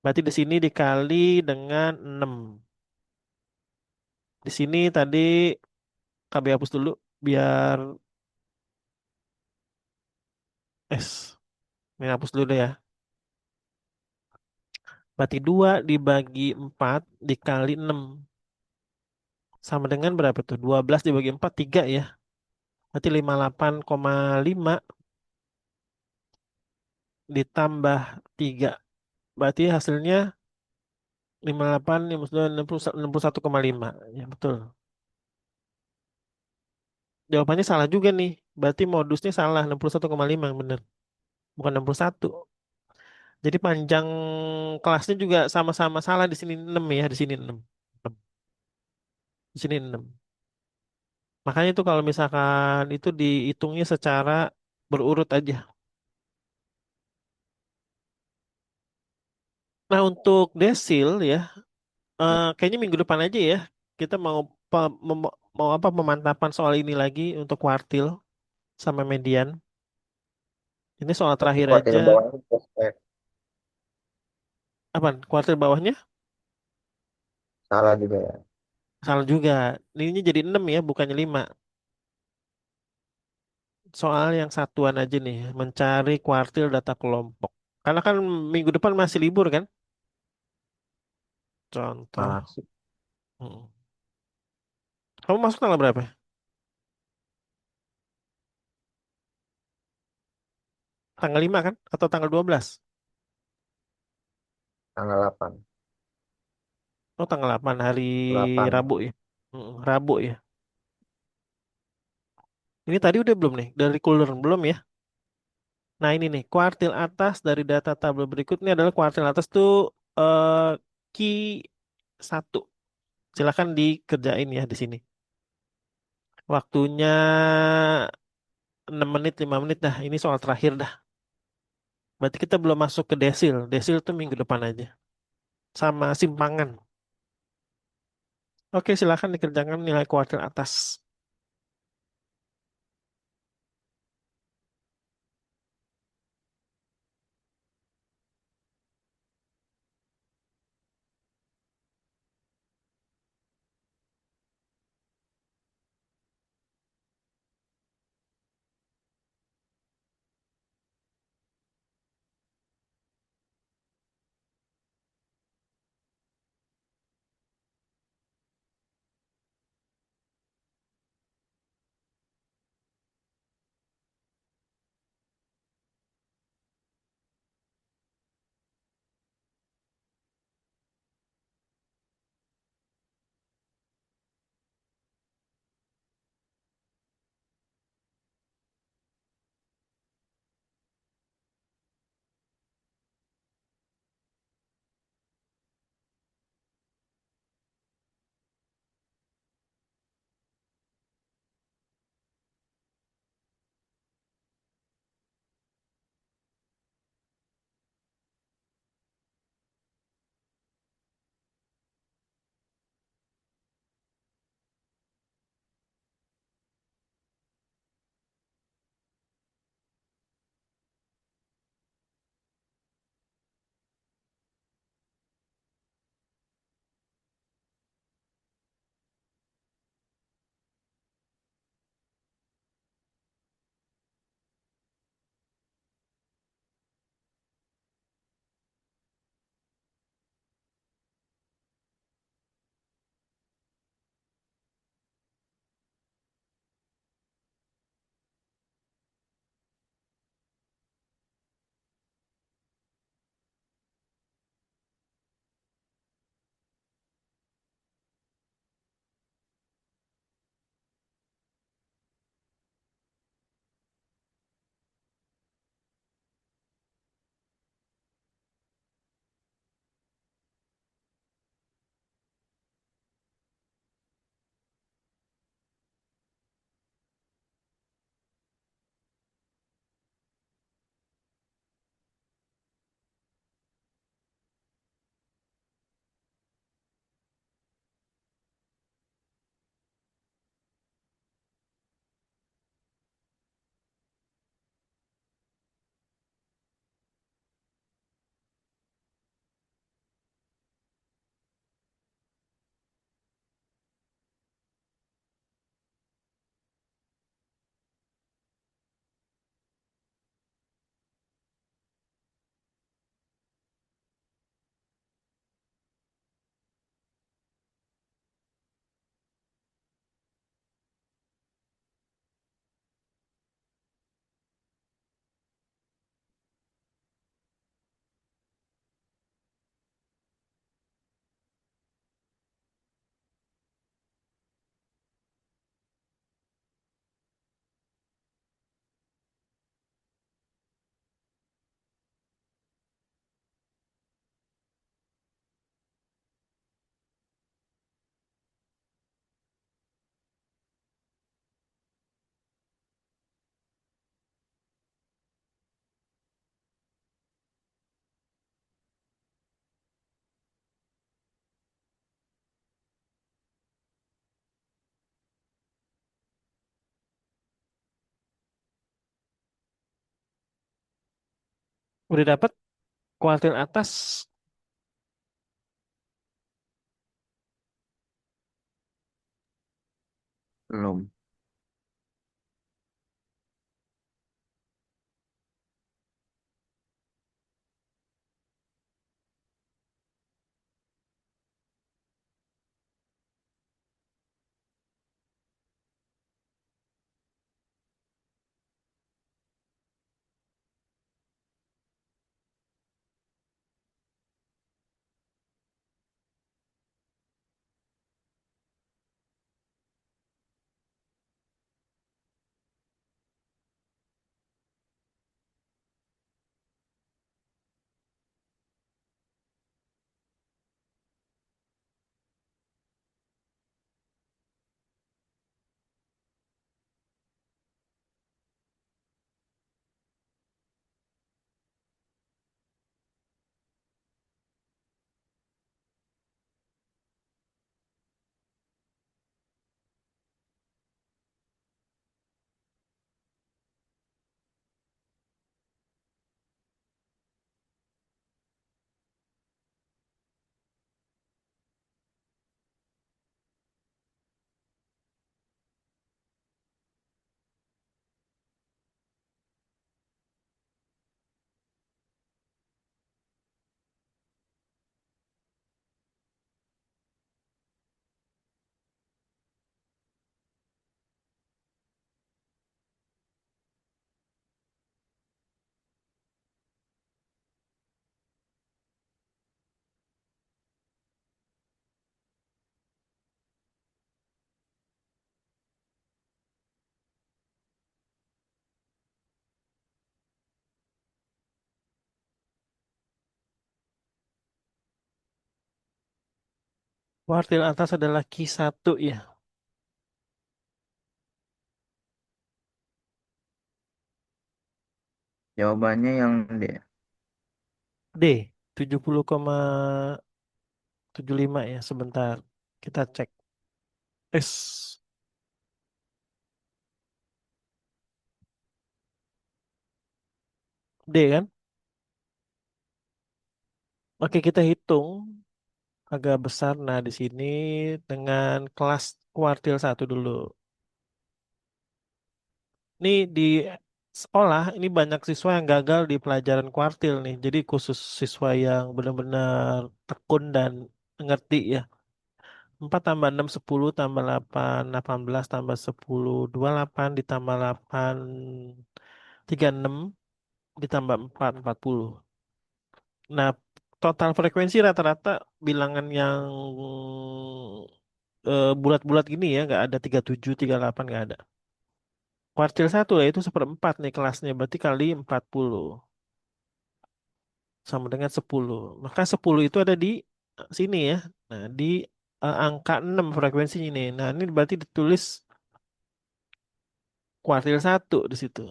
Berarti di sini dikali dengan 6. Di sini tadi KB hapus dulu biar S. Ini hapus dulu deh ya. Berarti 2 dibagi 4 dikali 6. Sama dengan berapa tuh? 12 dibagi 4, 3 ya. Berarti 58,5 ditambah 3. Berarti hasilnya 58, 59, 61,5. Ya betul. Jawabannya salah juga nih. Berarti modusnya salah 61,5 yang benar. Bukan 61. Jadi panjang kelasnya juga sama-sama salah di sini 6 ya, di sini 6. Di sini 6. Makanya itu kalau misalkan itu dihitungnya secara berurut aja. Nah, untuk desil ya, kayaknya minggu depan aja ya. Kita mau apa pemantapan soal ini lagi untuk kuartil sama median. Ini soal Tapi terakhir kuartil aja. bawahnya prospek. Apa? Kuartil bawahnya? Salah juga ya. Salah juga. Ini jadi 6 ya, bukannya 5. Soal yang satuan aja nih, mencari kuartil data kelompok. Karena kan minggu depan masih libur kan? Contoh. Masih. Hmm. Kamu masuk tanggal berapa? Tanggal 5 kan? Atau tanggal 12? Tanggal 8. Oh, tanggal 8 hari 8. Rabu ya. Rabu ya. Ini tadi udah belum nih? Dari cooler belum ya? Nah, ini nih, kuartil atas dari data tabel berikut ini adalah kuartil atas tuh eh Q1. Silakan dikerjain ya di sini. Waktunya 6 menit, 5 menit dah. Ini soal terakhir dah. Berarti kita belum masuk ke desil. Desil tuh minggu depan aja. Sama simpangan. Oke, silakan dikerjakan nilai kuartil atas. Udah dapat kuartil atas. Belum. Kuartil atas adalah Q1 ya. Jawabannya yang D. D, 70,75 ya. Sebentar, kita cek. S, D kan? Oke, kita hitung agak besar. Nah, di sini dengan kelas kuartil satu dulu. Ini di sekolah, ini banyak siswa yang gagal di pelajaran kuartil nih. Jadi khusus siswa yang benar-benar tekun dan ngerti ya. 4 tambah 6 10 tambah 8 18 tambah 10 28 ditambah 8 36 ditambah 4 40. Nah, total frekuensi rata-rata bilangan yang bulat-bulat gini ya, nggak ada 37 38 nggak ada. Kuartil satu lah itu seperempat nih kelasnya, berarti kali 40 sama dengan 10. Maka 10 itu ada di sini ya. Nah, di angka 6 frekuensinya ini. Nah, ini berarti ditulis kuartil satu di situ.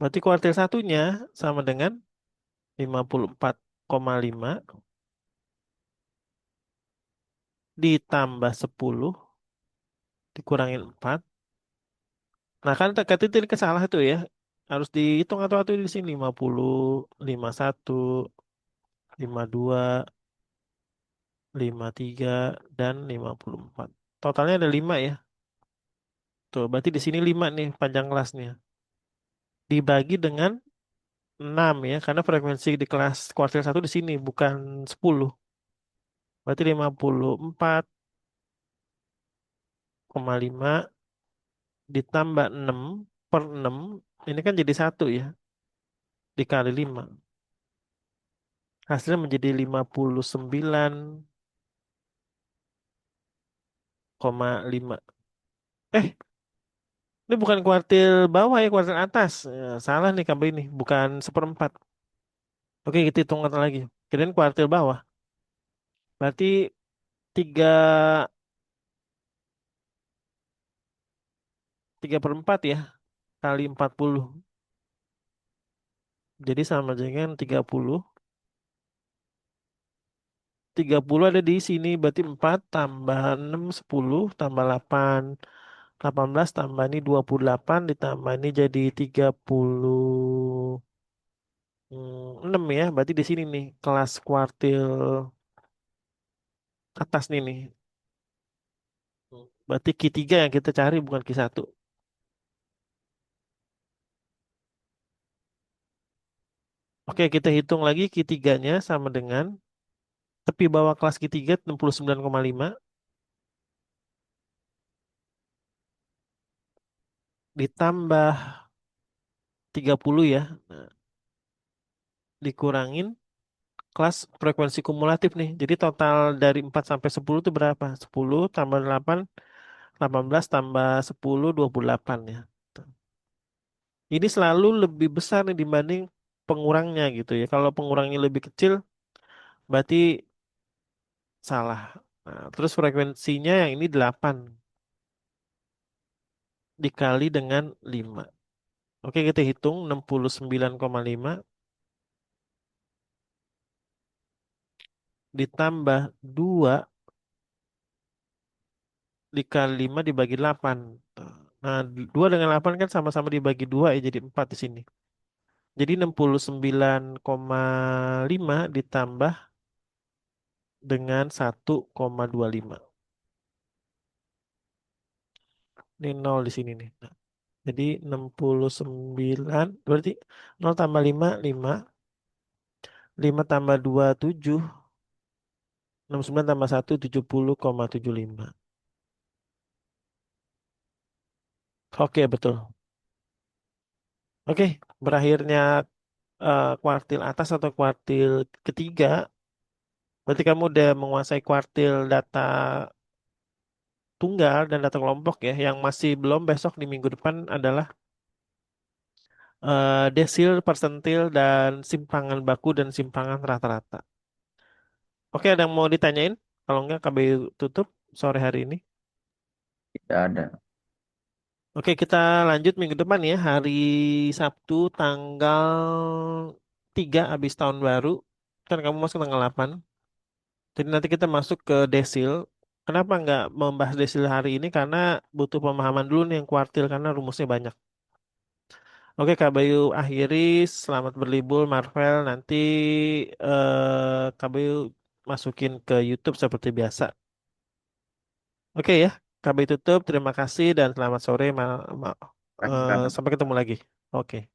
Berarti kuartil satunya sama dengan 54,5 ditambah 10 dikurangin 4. Nah, kan kata itu kesalah itu ya. Harus dihitung atau di sini 50, 51, 52, 53 dan 54. Totalnya ada 5 ya. Tuh, berarti di sini 5 nih panjang kelasnya. Dibagi dengan 6 ya, karena frekuensi di kelas kuartil satu di sini bukan 10. Berarti 54,5 ditambah 6 per 6 ini kan jadi satu ya, dikali 5. Hasilnya menjadi 59,5. Eh, ini bukan kuartil bawah ya, kuartil atas. Salah nih kabar ini, bukan seperempat. Oke, kita hitung lagi. Kirain kuartil bawah. Berarti 3 3/4 ya, kali 40. Jadi sama dengan 30. 30 ada di sini, berarti 4 tambah 6 10 tambah 8 18 tambah ini 28 ditambah ini jadi 36 ya. Berarti di sini nih kelas kuartil atas nih. Berarti Q3 yang kita cari bukan Q1. Oke, kita hitung lagi Q3-nya sama dengan tepi bawah kelas Q3 69,5 ditambah 30 ya. Nah, dikurangin kelas frekuensi kumulatif nih. Jadi total dari 4 sampai 10 itu berapa? 10 tambah 8, 18 tambah 10, 28 ya. Ini selalu lebih besar nih dibanding pengurangnya gitu ya. Kalau pengurangnya lebih kecil, berarti salah. Nah, terus frekuensinya yang ini 8 dikali dengan 5. Oke, kita hitung 69,5 ditambah 2 dikali 5 dibagi 8. Nah, 2 dengan 8 kan sama-sama dibagi 2 ya, jadi 4 di sini. Jadi 69,5 ditambah dengan 1,25. Ini 0 di sini nih. Nah, jadi 69 berarti 0 tambah 5 5. 5 tambah 2 7. 69 tambah 1 70,75. Oke, betul. Oke, berakhirnya kuartil atas atau kuartil ketiga. Berarti kamu udah menguasai kuartil data tunggal dan data kelompok ya. Yang masih belum besok di minggu depan adalah desil, persentil, dan simpangan baku dan simpangan rata-rata. Oke, ada yang mau ditanyain? Kalau enggak, KBU tutup sore hari ini. Tidak ada. Oke, kita lanjut minggu depan ya. Hari Sabtu tanggal 3 habis tahun baru. Kan kamu masuk tanggal 8. Jadi nanti kita masuk ke desil. Kenapa nggak membahas desil hari ini? Karena butuh pemahaman dulu nih yang kuartil karena rumusnya banyak. Oke, Kak Bayu akhiri. Selamat berlibur, Marvel. Nanti Kak Bayu masukin ke YouTube seperti biasa. Oke ya, Kak Bayu tutup. Terima kasih dan selamat sore. Kasih, Kak. Sampai ketemu lagi. Oke.